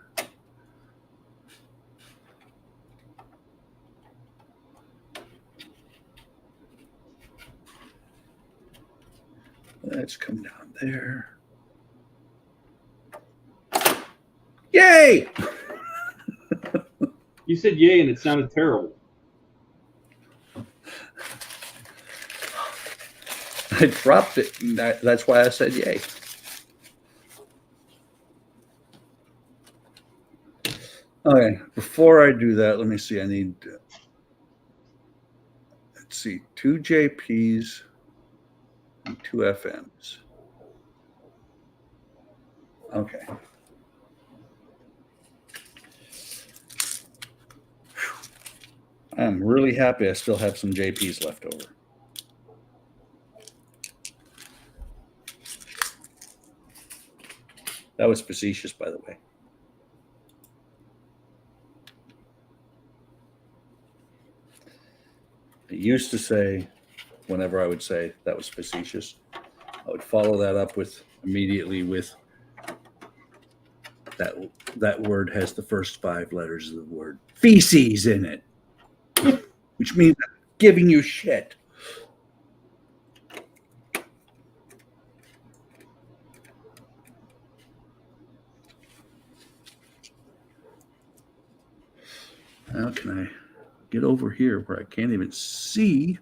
Let's come down there. Yay! You said yay and it sounded terrible. I dropped it. That's why I said yay. Okay, before I do that, let me see. I need, let's see, 2 JPs and 2 FMs. Okay. I'm really happy I still have some JPs left over. That was facetious, by the way. I used to say, whenever I would say that was facetious, I would follow that up with immediately with that word has the first 5 letters of the word feces in it, which means I'm giving you shit. How can I get over here where I can't even see?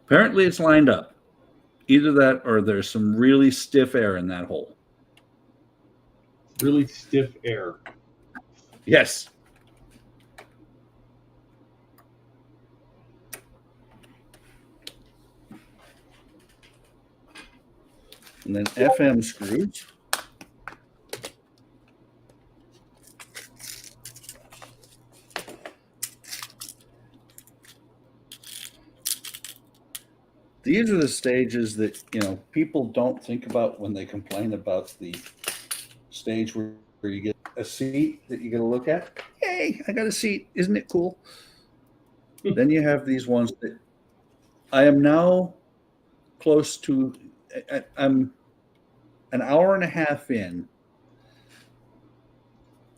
Apparently it's lined up. Either that or there's some really stiff air in that hole. Really stiff air. Yes. And then FM screws. These are the stages that, people don't think about when they complain about the stage where you get a seat that you get to look at. Hey, I got a seat. Isn't it cool? Then you have these ones that I am now close to, I'm an hour and a half in,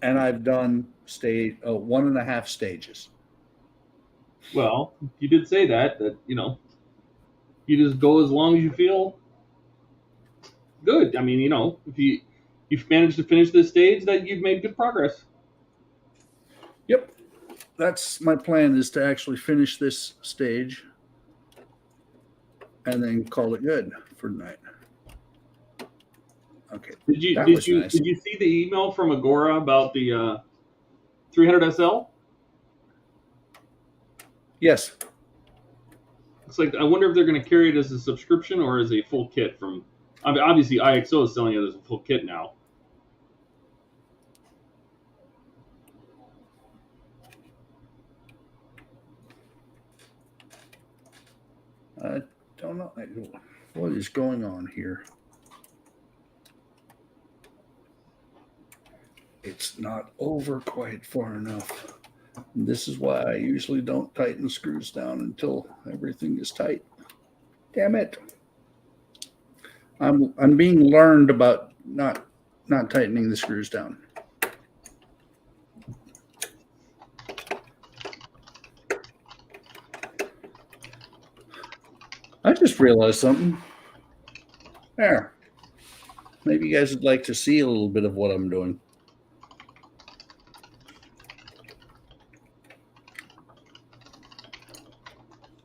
and I've done 1.5 stages. Well, you did say that you just go as long as you feel good. I mean, if you've managed to finish this stage, that you've made good progress. Yep. That's my plan, is to actually finish this stage and then call it good for tonight. Okay. Did you see the email from Agora about the 300 SL? Yes. It's like, I wonder if they're going to carry it as a subscription or as a full kit from. I mean, obviously, IXO is selling it as a full kit now. I don't know what is going on here. It's not over quite far enough. This is why I usually don't tighten screws down until everything is tight. Damn it. I'm being learned about not tightening the screws down. I just realized something. There. Maybe you guys would like to see a little bit of what I'm doing.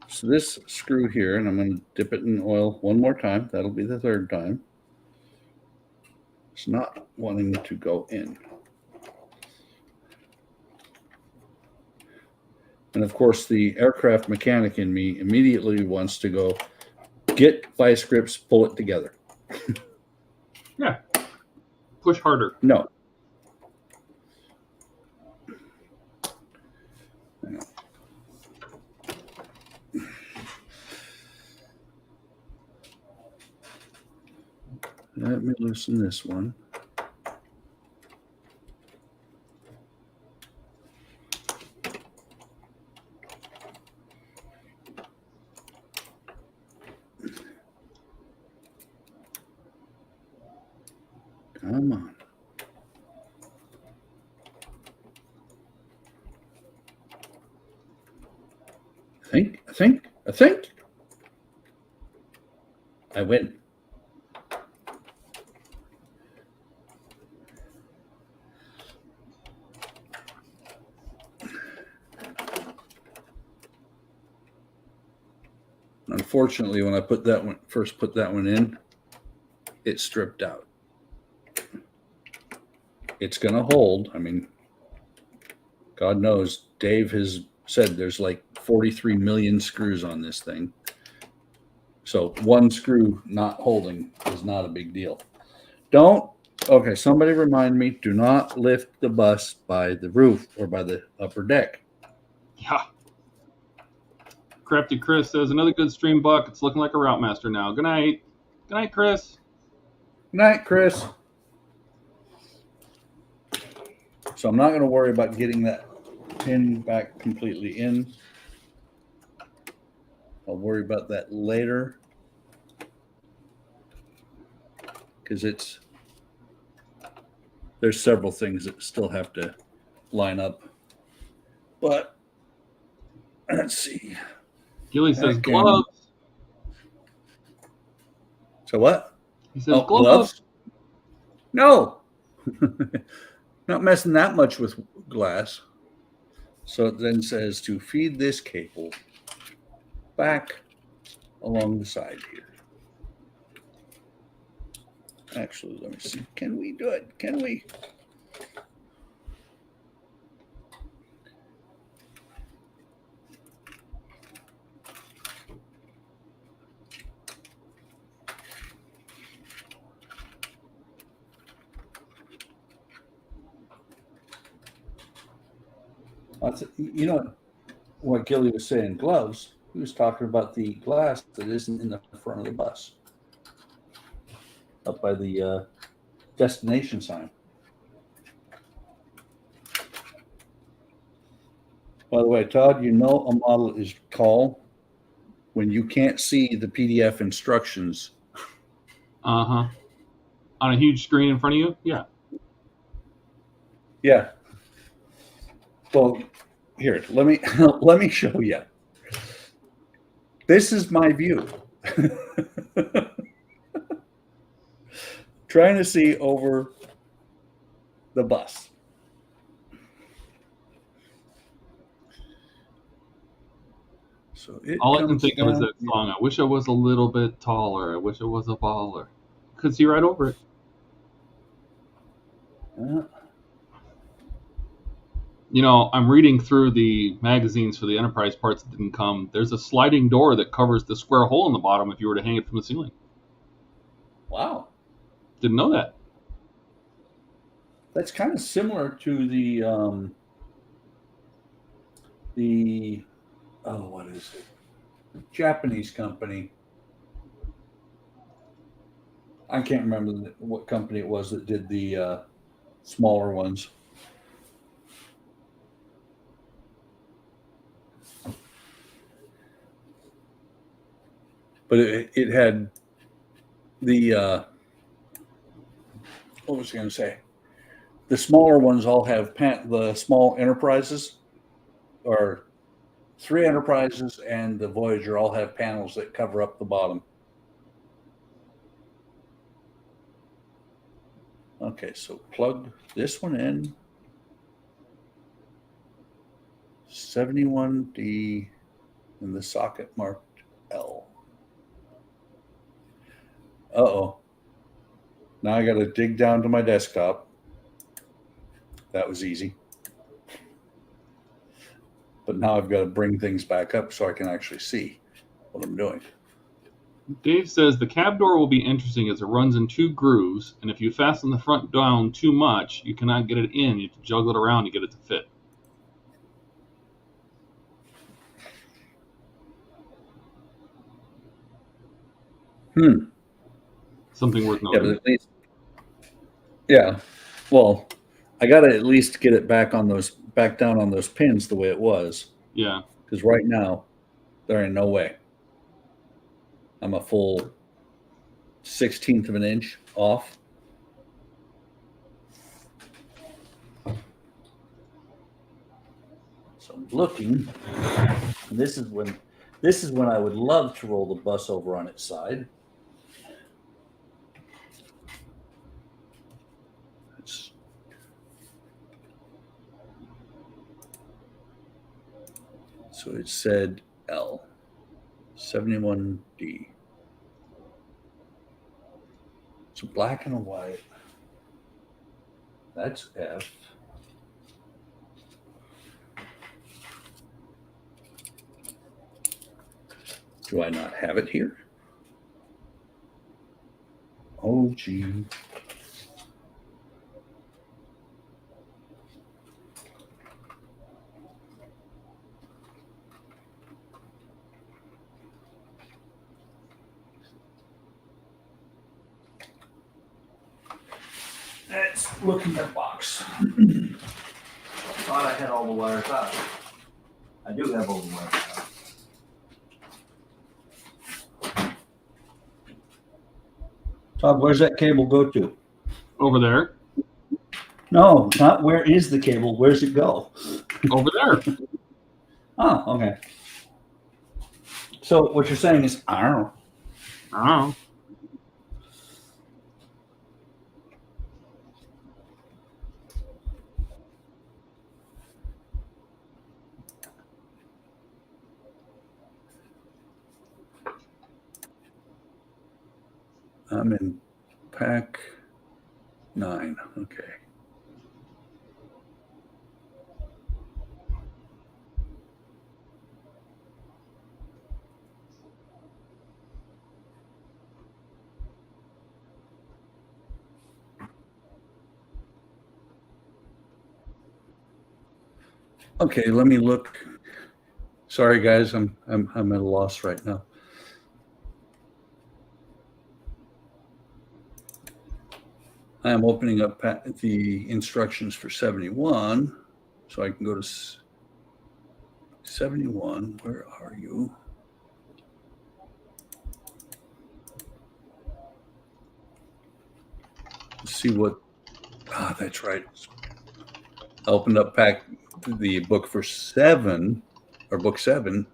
So this screw here, and I'm going to dip it in oil one more time. That'll be the third time. It's not wanting to go in. And of course, the aircraft mechanic in me immediately wants to go get vice grips, pull it together. Yeah. Push harder. No. Let me loosen this one. Come on. I think. I win. Unfortunately, when I first put that one in, it stripped out. It's going to hold. I mean, God knows, Dave has said there's like 43 million screws on this thing. So one screw not holding is not a big deal. Okay, somebody remind me, do not lift the bus by the roof or by the upper deck. Yeah. Crafty Chris says, another good stream, Buck. It's looking like a Routemaster now. Good night. Good night, Chris. Good night, Chris. So I'm not going to worry about getting that pin back completely in. I'll worry about that later. Because there's several things that still have to line up. But let's see. Gilly says gloves. So what? He says gloves. No. Not messing that much with glass. So it then says to feed this cable back along the side here. Actually, let me see. Can we do it? Can we? You know what Gilly was saying, gloves. He was talking about the glass that isn't in the front of the bus, up by the destination sign. By the way, Todd, you know a model is tall when you can't see the PDF instructions. Uh-huh. On a huge screen in front of you? Yeah. Yeah. Well, here, let me show you. This is my view. Trying to see over the bus. So all I can think of is that song. I wish I was a little bit taller. I wish I was a baller. Could see right over it. You know, I'm reading through the magazines for the Enterprise parts that didn't come. There's a sliding door that covers the square hole in the bottom if you were to hang it from the ceiling. Wow. Didn't know that. That's kind of similar to the what is it? Japanese company. I can't remember what company it was that did the smaller ones. but it had the what was I going to say? The smaller ones all have the small Enterprises, or 3 Enterprises, and the Voyager all have panels that cover up the bottom. Okay, so plug this one in. 71D in the socket marked L. Uh-oh. Now I got to dig down to my desktop. That was easy. But now I've got to bring things back up so I can actually see what I'm doing. Dave says the cab door will be interesting as it runs in 2 grooves, and if you fasten the front down too much, you cannot get it in. You have to juggle it around to get it to fit. Something worth noting. Yeah, but at least, yeah. Well, I got to at least get it back down on those pins the way it was. Yeah. Because right now, there ain't no way. I'm a full 1/16 of an inch off. So I'm looking. And this is when I would love to roll the bus over on its side. So it said L, 71D. So black and a white. That's F. Do I not have it here? Oh, gee. Let's look in that box. Thought I had all the wires out. I do have all the wires out. Todd, where's that cable go to? Over there. No, not where is the cable. Where's it go? Over there. Oh, okay. So what you're saying is, I don't know. I don't know. I'm in pack 9. Okay. Okay, let me look. Sorry, guys, I'm at a loss right now. I am opening up the instructions for 71, so I can go to 71. Where are you? Let's see what. Ah, that's right. I opened up the book for 7, or book 7,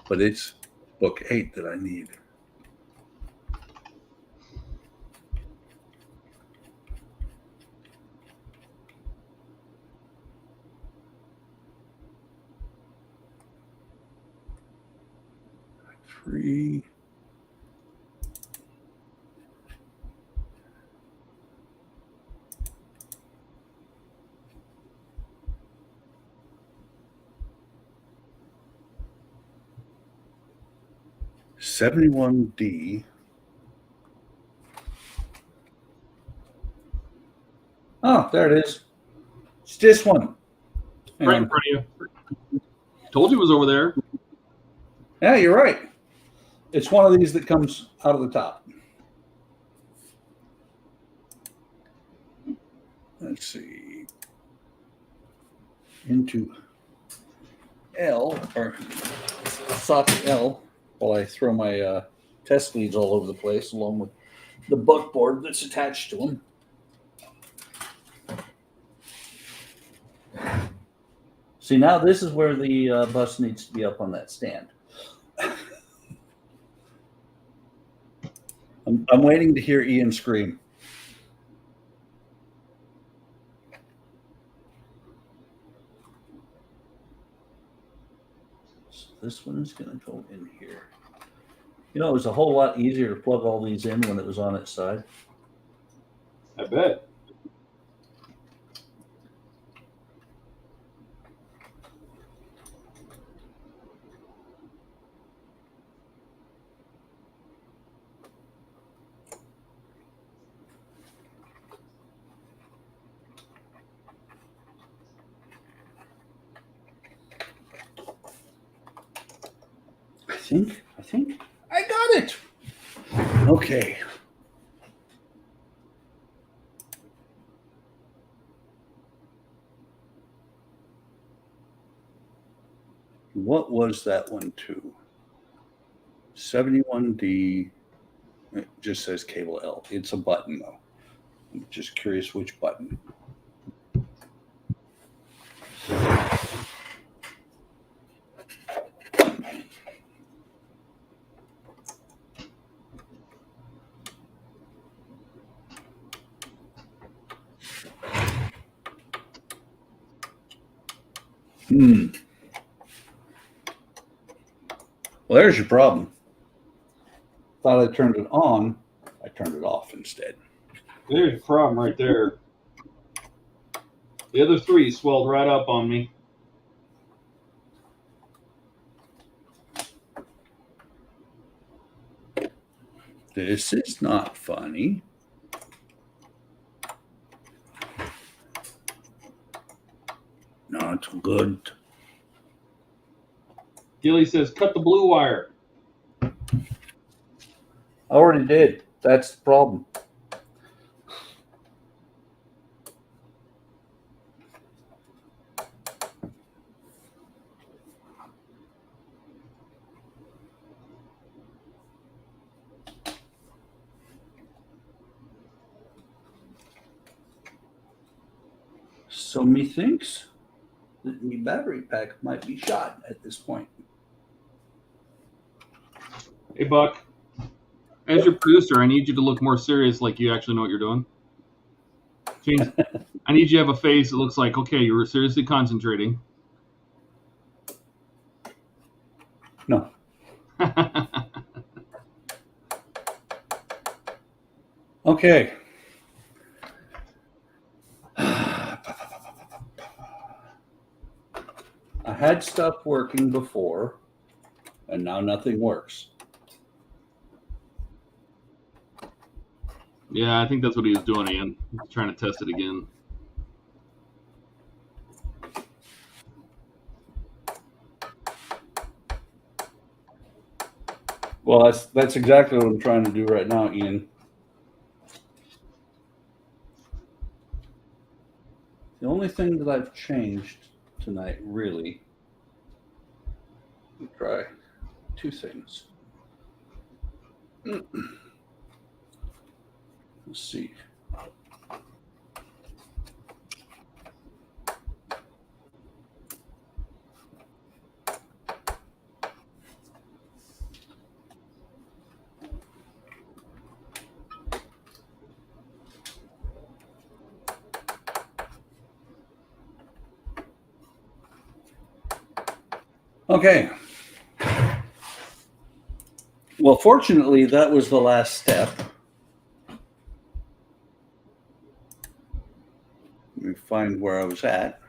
but it's book 8 that I need. Three. $71D. Oh, there it is. It's this one. Right in front of you. Told you it was over there. Yeah, you're right. It's one of these that comes out of the top. Let's see. Into L, or socket L, while I throw my test leads all over the place, along with the buckboard that's attached to them. See, now this is where the bus needs to be up on that stand. I'm waiting to hear Ian scream. So this one is going to go in here. You know, it was a whole lot easier to plug all these in when it was on its side. I bet. I think I got it. Okay. What was that one to? 71D. It just says cable L. It's a button though. I'm just curious which button. Well, there's your problem. Thought I turned it on. I turned it off instead. There's your problem right there. The other three swelled right up on me. This is not funny. Not good. Gilly says, cut the blue wire. I already did. That's the problem. So methinks that my battery pack might be shot at this point. Hey, Buck. As your producer, I need you to look more serious, like you actually know what you're doing. James, I need you to have a face that looks like, okay, you were seriously concentrating. No. Okay. I had stuff working before, and now nothing works. Yeah, I think that's what he was doing, Ian. He's trying to test it again. Well, that's exactly what I'm trying to do right now, Ian. The only thing that I've changed tonight, really, let me try two things. Let's see. Okay. Well, fortunately, that was the last step. Let me find where I was at.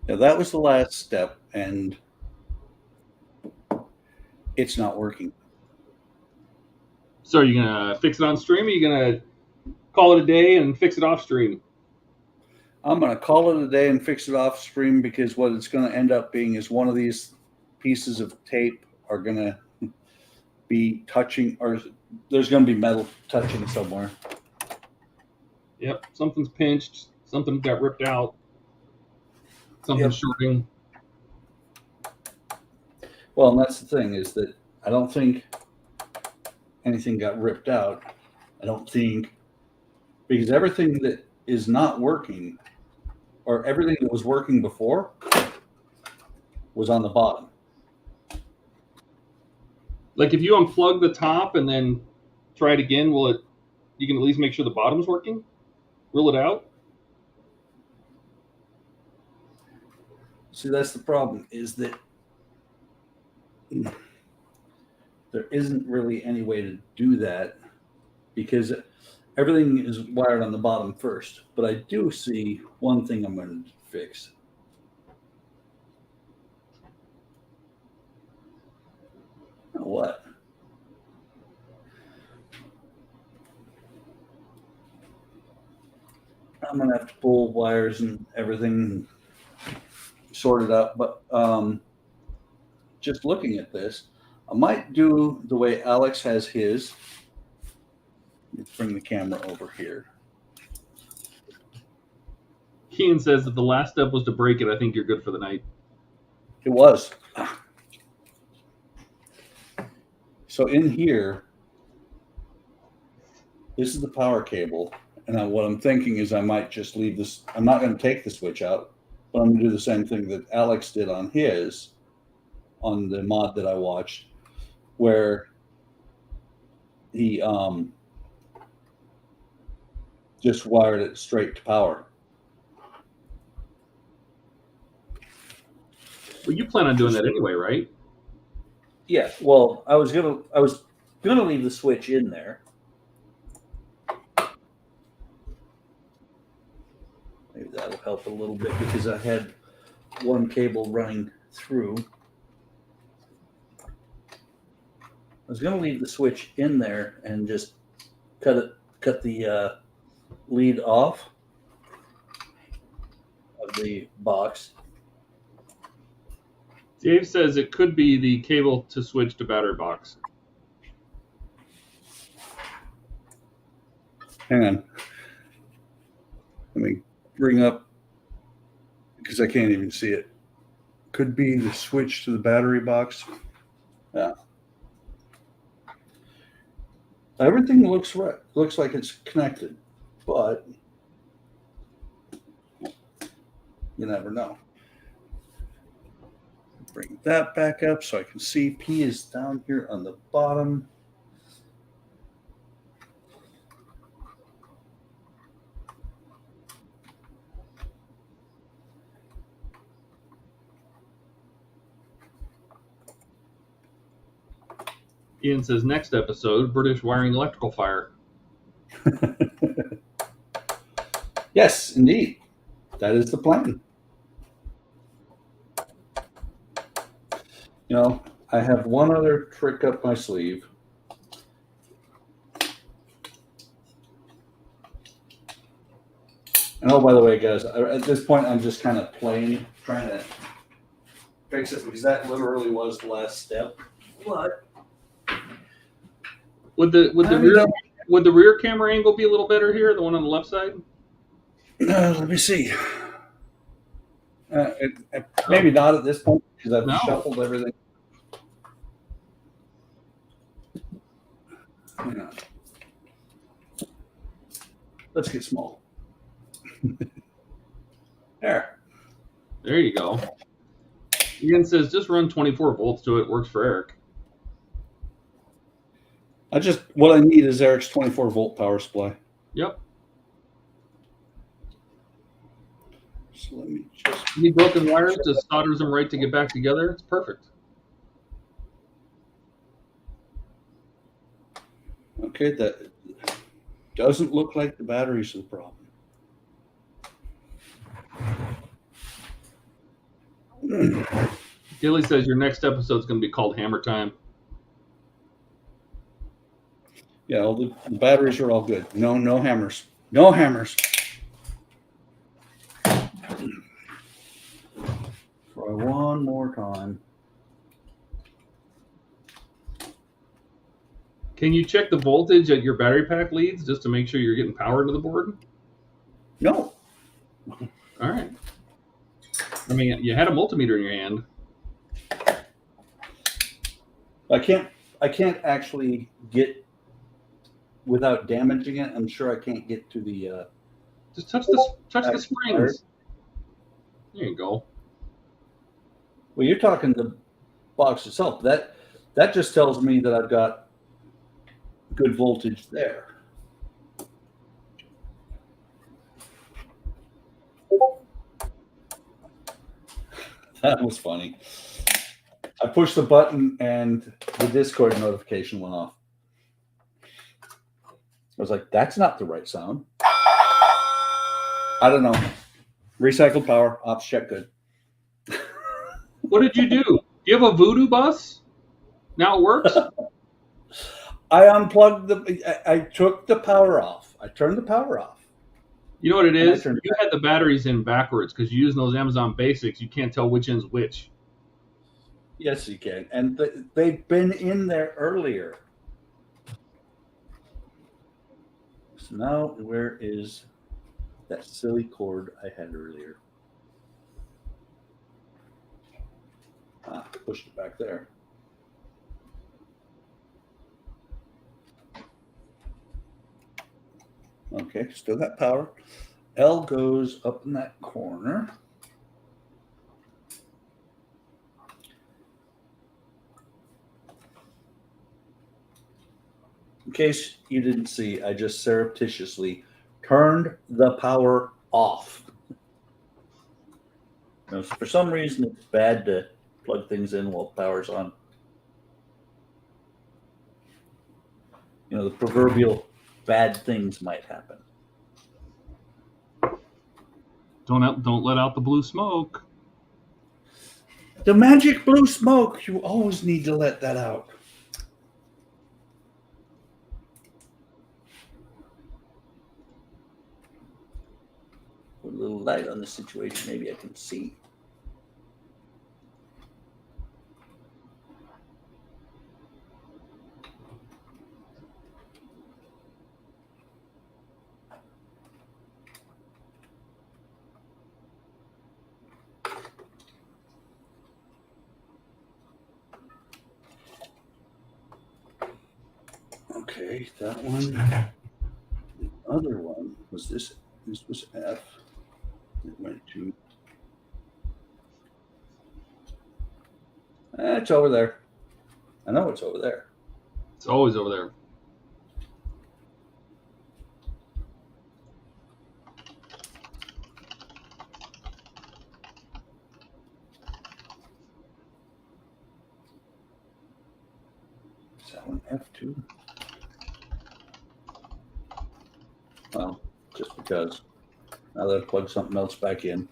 Yeah, that was the last step, and it's not working. So are you going to fix it on stream, or are you going to call it a day and fix it off stream? I'm going to call it a day and fix it off stream, because what it's going to end up being is one of these pieces of tape are going to be touching, or there's going to be metal touching somewhere. Yep, something's pinched, something got ripped out, something's shorting. Well, and that's the thing, is that I don't think anything got ripped out. I don't think, because everything that is not working, or everything that was working before, was on the bottom. Like if you unplug the top and then try it again, will it? You can at least make sure the bottom's working. Rule it out. See, that's the problem, is that there isn't really any way to do that because everything is wired on the bottom first. But I do see one thing I'm going to fix. What? I'm going to have to pull wires and everything and sort it out. But just looking at this, I might do the way Alex has his. Let's bring the camera over here. Ian says that the last step was to break it. I think you're good for the night. It was. So in here, this is the power cable. And what I'm thinking is I might just leave this. I'm not going to take the switch out, but I'm going to do the same thing that Alex did on his, on the mod that I watched, where he just wired it straight to power. Well, you plan on doing that anyway, right? Yeah. Well, I was gonna leave the switch in there. Maybe that'll help a little bit because I had one cable running through. I was gonna leave the switch in there and just cut the lead off of the box. Dave says it could be the cable to switch to battery box. Hang on. Let me bring up, because I can't even see it. Could be the switch to the battery box. Yeah. Everything looks right. Looks like it's connected, but you never know. Bring that back up so I can see P is down here on the bottom. Ian says next episode, British wiring electrical fire. Yes, indeed. That is the plan. You know, I have one other trick up my sleeve. And oh, by the way, guys, at this point, I'm just kind of trying to fix it because that literally was the last step. What? Would the rear camera angle be a little better here, the one on the left side? Let me see. Maybe not at this point because I've shuffled everything. Hang on. Let's get small. There you go. Ian says just run 24 volts to it. Works for Eric. What I need is Eric's 24 volt power supply. Yep. So let me just. You need broken wires, just solders them right to get back together. It's perfect. Okay, that doesn't look like the batteries are the problem. Gilly says your next episode is going to be called Hammer Time. Yeah, all the batteries are all good. No hammers. No hammers. Try one more time. Can you check the voltage at your battery pack leads just to make sure you're getting power to the board? No. All right. I mean, you had a multimeter in your hand. I can't actually get without damaging it. I'm sure I can't get to the. Just touch the springs. There you go. Well, you're talking the box itself. That just tells me that I've got good voltage there. That was funny. I pushed the button and the Discord notification went off. I was like, that's not the right sound. I don't know. Recycled power, ops check good. What did you do? Do you have a voodoo bus? Now it works? I unplugged I took the power off. I turned the power off. You know what it is? You had the batteries in backwards because you're using those Amazon Basics. You can't tell which end's which. Yes, you can. And they've been in there earlier. So now where is that silly cord I had earlier? Pushed it back there. Okay, still got power. L goes up in that corner. In case you didn't see, I just surreptitiously turned the power off. Now, for some reason, it's bad to plug things in while power's on. You know, the proverbial bad things might happen. Don't let out the blue smoke. The magic blue smoke. You always need to let that out. Put a little light on the situation. Maybe I can see. Okay, that one. The other one was this. This was F. It went to. It's over there. I know it's over there. It's always over there. Is that one F2? Well, just because. Now that I plug something else back in.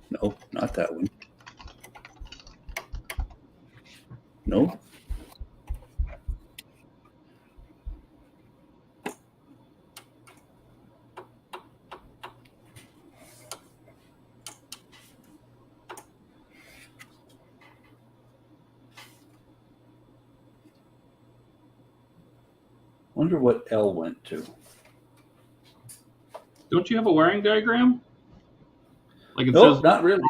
No, not that one. No. Wonder what L went to. Don't you have a wiring diagram? Like it Nope, says. not really.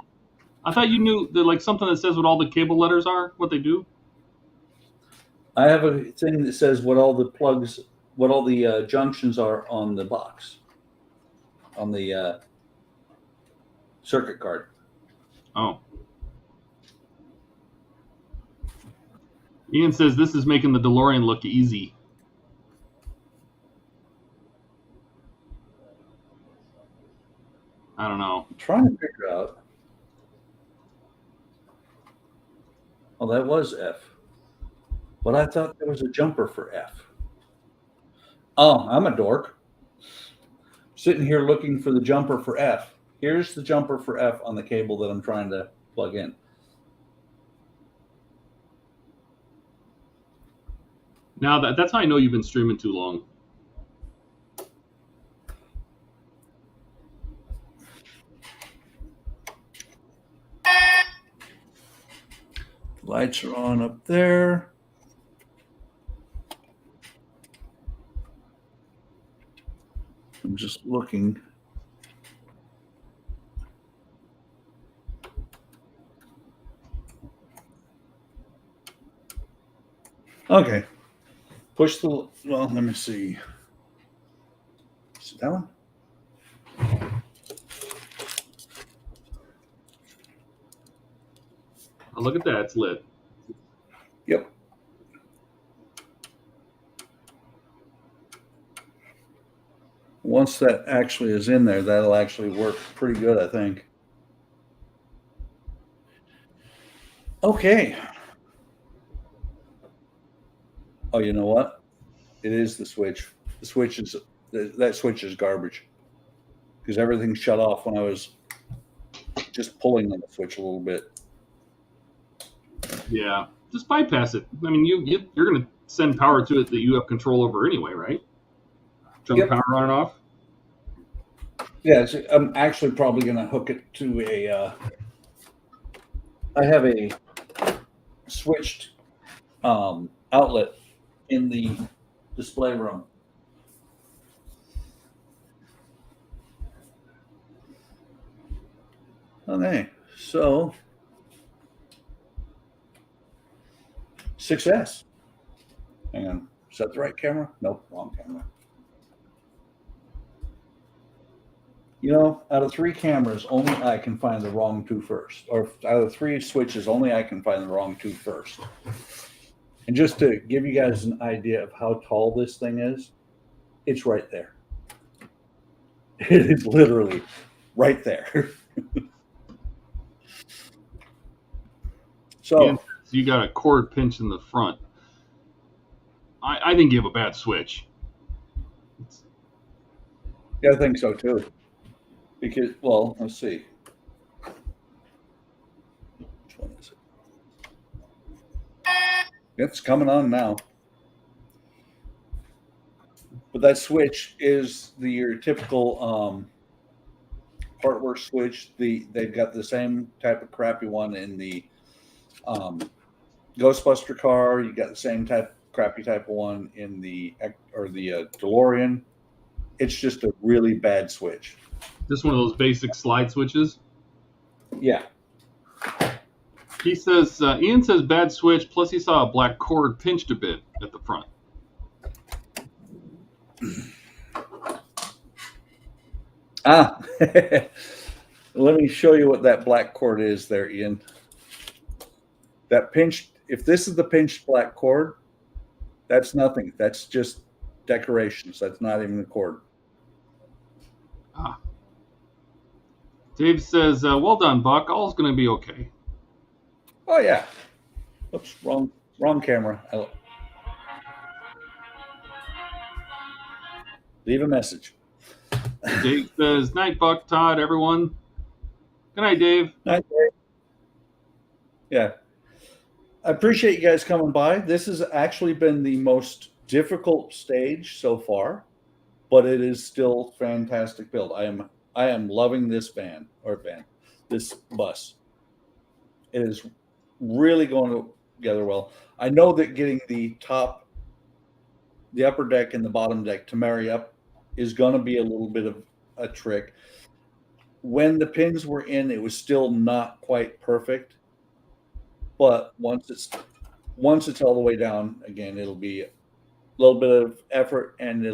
I thought you knew like something that says what all the cable letters are, what they do. I have a thing that says what all the plugs, what all the junctions are on the box, on the circuit card. Oh. Ian says this is making the DeLorean look easy. I don't know. I'm trying to figure out. Oh, that was F. But I thought there was a jumper for F. Oh, I'm a dork. Sitting here looking for the jumper for F. Here's the jumper for F on the cable that I'm trying to plug in. Now that's how I know you've been streaming too long. Lights are on up there. I'm just looking. Okay. Push the, well, let me see. Is it that one? Oh, look at that. It's lit. Yep. Once that actually is in there, that'll actually work pretty good, I think. Okay. Oh, you know what? It is the switch. The switch is, that switch is garbage. Because everything shut off when I was just pulling on the switch a little bit. Yeah. Just bypass it. I mean, you're going to send power to it that you have control over anyway, right? Turn the power on and off. Yeah, I'm actually probably going to hook it to a. I have a switched outlet in the display room. Okay, so success. Hang on, is that the right camera? Nope, wrong camera. You know, out of 3 cameras, only I can find the wrong 2 first. Or out of 3 switches, only I can find the wrong 2 first. And just to give you guys an idea of how tall this thing is, it's right there. It is literally right there. So you got a cord pinch in the front. I think you have a bad switch. Yeah, I think so too. Because, well, let's see. Which one is it? It's coming on now. But that switch is your typical partwork switch. They've got the same type of crappy one in the Ghostbuster car. You got the same crappy type of one in the DeLorean. It's just a really bad switch. Just one of those basic slide switches. Yeah. He says, Ian says bad switch, plus he saw a black cord pinched a bit at the front. Let me show you what that black cord is there, Ian. That pinched, if this is the pinched black cord, that's nothing. That's just decorations. That's not even the cord. Dave says, well done, Buck. All's going to be okay. Oh, yeah. Oops, wrong camera. Leave a message. Dave says, night, Buck, Todd, everyone. Good night, Dave. Night, Dave. Yeah. I appreciate you guys coming by. This has actually been the most difficult stage so far, but it is still fantastic build. I am loving this this bus. It is really going together well. I know that getting the upper deck and the bottom deck to marry up is going to be a little bit of a trick. When the pins were in, it was still not quite perfect. But once it's all the way down, again, it'll be a little bit of effort, and a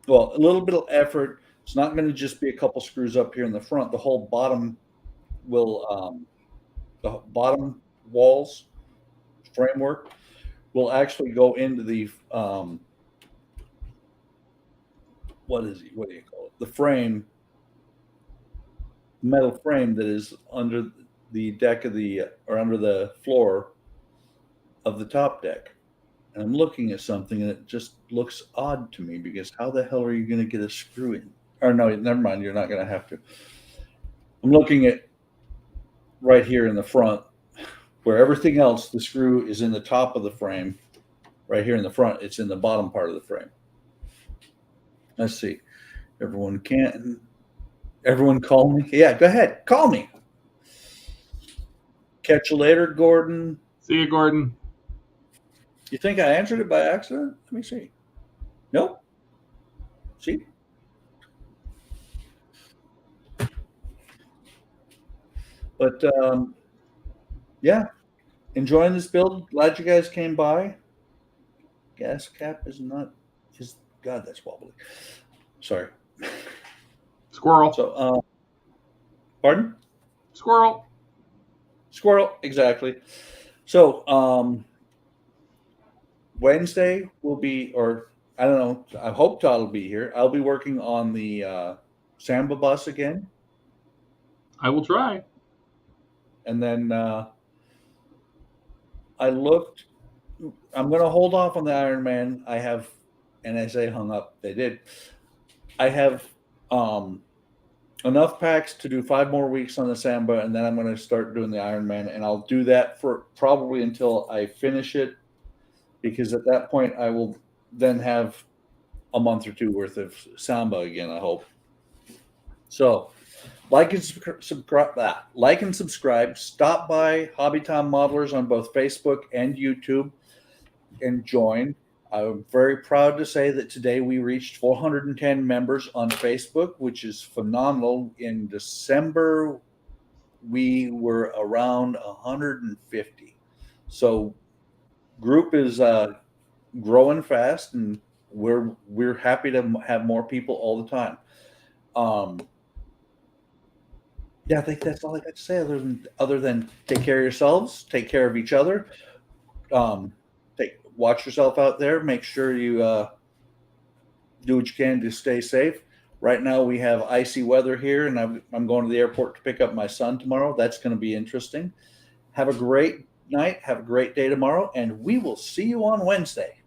little bit of effort. It's not going to just be a couple screws up here in the front. The whole bottom will, the bottom walls framework will actually go into the, what do you call it? The frame, metal frame that is under the deck of under the floor of the top deck. And I'm looking at something and it just looks odd to me, because how the hell are you going to get a screw in? Or no, never mind. You're not going to have to. I'm looking at right here in the front, where everything else, the screw is in the top of the frame. Right here in the front, it's in the bottom part of the frame. Let's see. Everyone call me? Yeah, go ahead. Call me. Catch you later, Gordon. See you, Gordon. You think I answered it by accident? Let me see. Nope. See? But yeah, enjoying this build. Glad you guys came by. Gas cap is not. God, that's wobbly. Sorry. Squirrel. So, pardon? Squirrel. Squirrel, exactly. So, Wednesday will be, or I don't know, I hope Todd will be here. I'll be working on the Samba bus again. I will try. And then I'm going to hold off on the Iron Man. I have, and I say hung up, they did. I have enough packs to do 5 more weeks on the Samba, and then I'm going to start doing the Iron Man, and I'll do that for probably until I finish it, because at that point I will then have a month or 2 worth of Samba again, I hope. So like and subscribe. Stop by Hobby Time Modelers on both Facebook and YouTube and join. I'm very proud to say that today we reached 410 members on Facebook, which is phenomenal. In December, we were around 150. So group is growing fast, and we're happy to have more people all the time. Yeah, I think that's all I got to say. Other than take care of yourselves, take care of each other. Watch yourself out there. Make sure you do what you can to stay safe. Right now we have icy weather here, and I'm going to the airport to pick up my son tomorrow. That's going to be interesting. Have a great night. Have a great day tomorrow, and we will see you on Wednesday.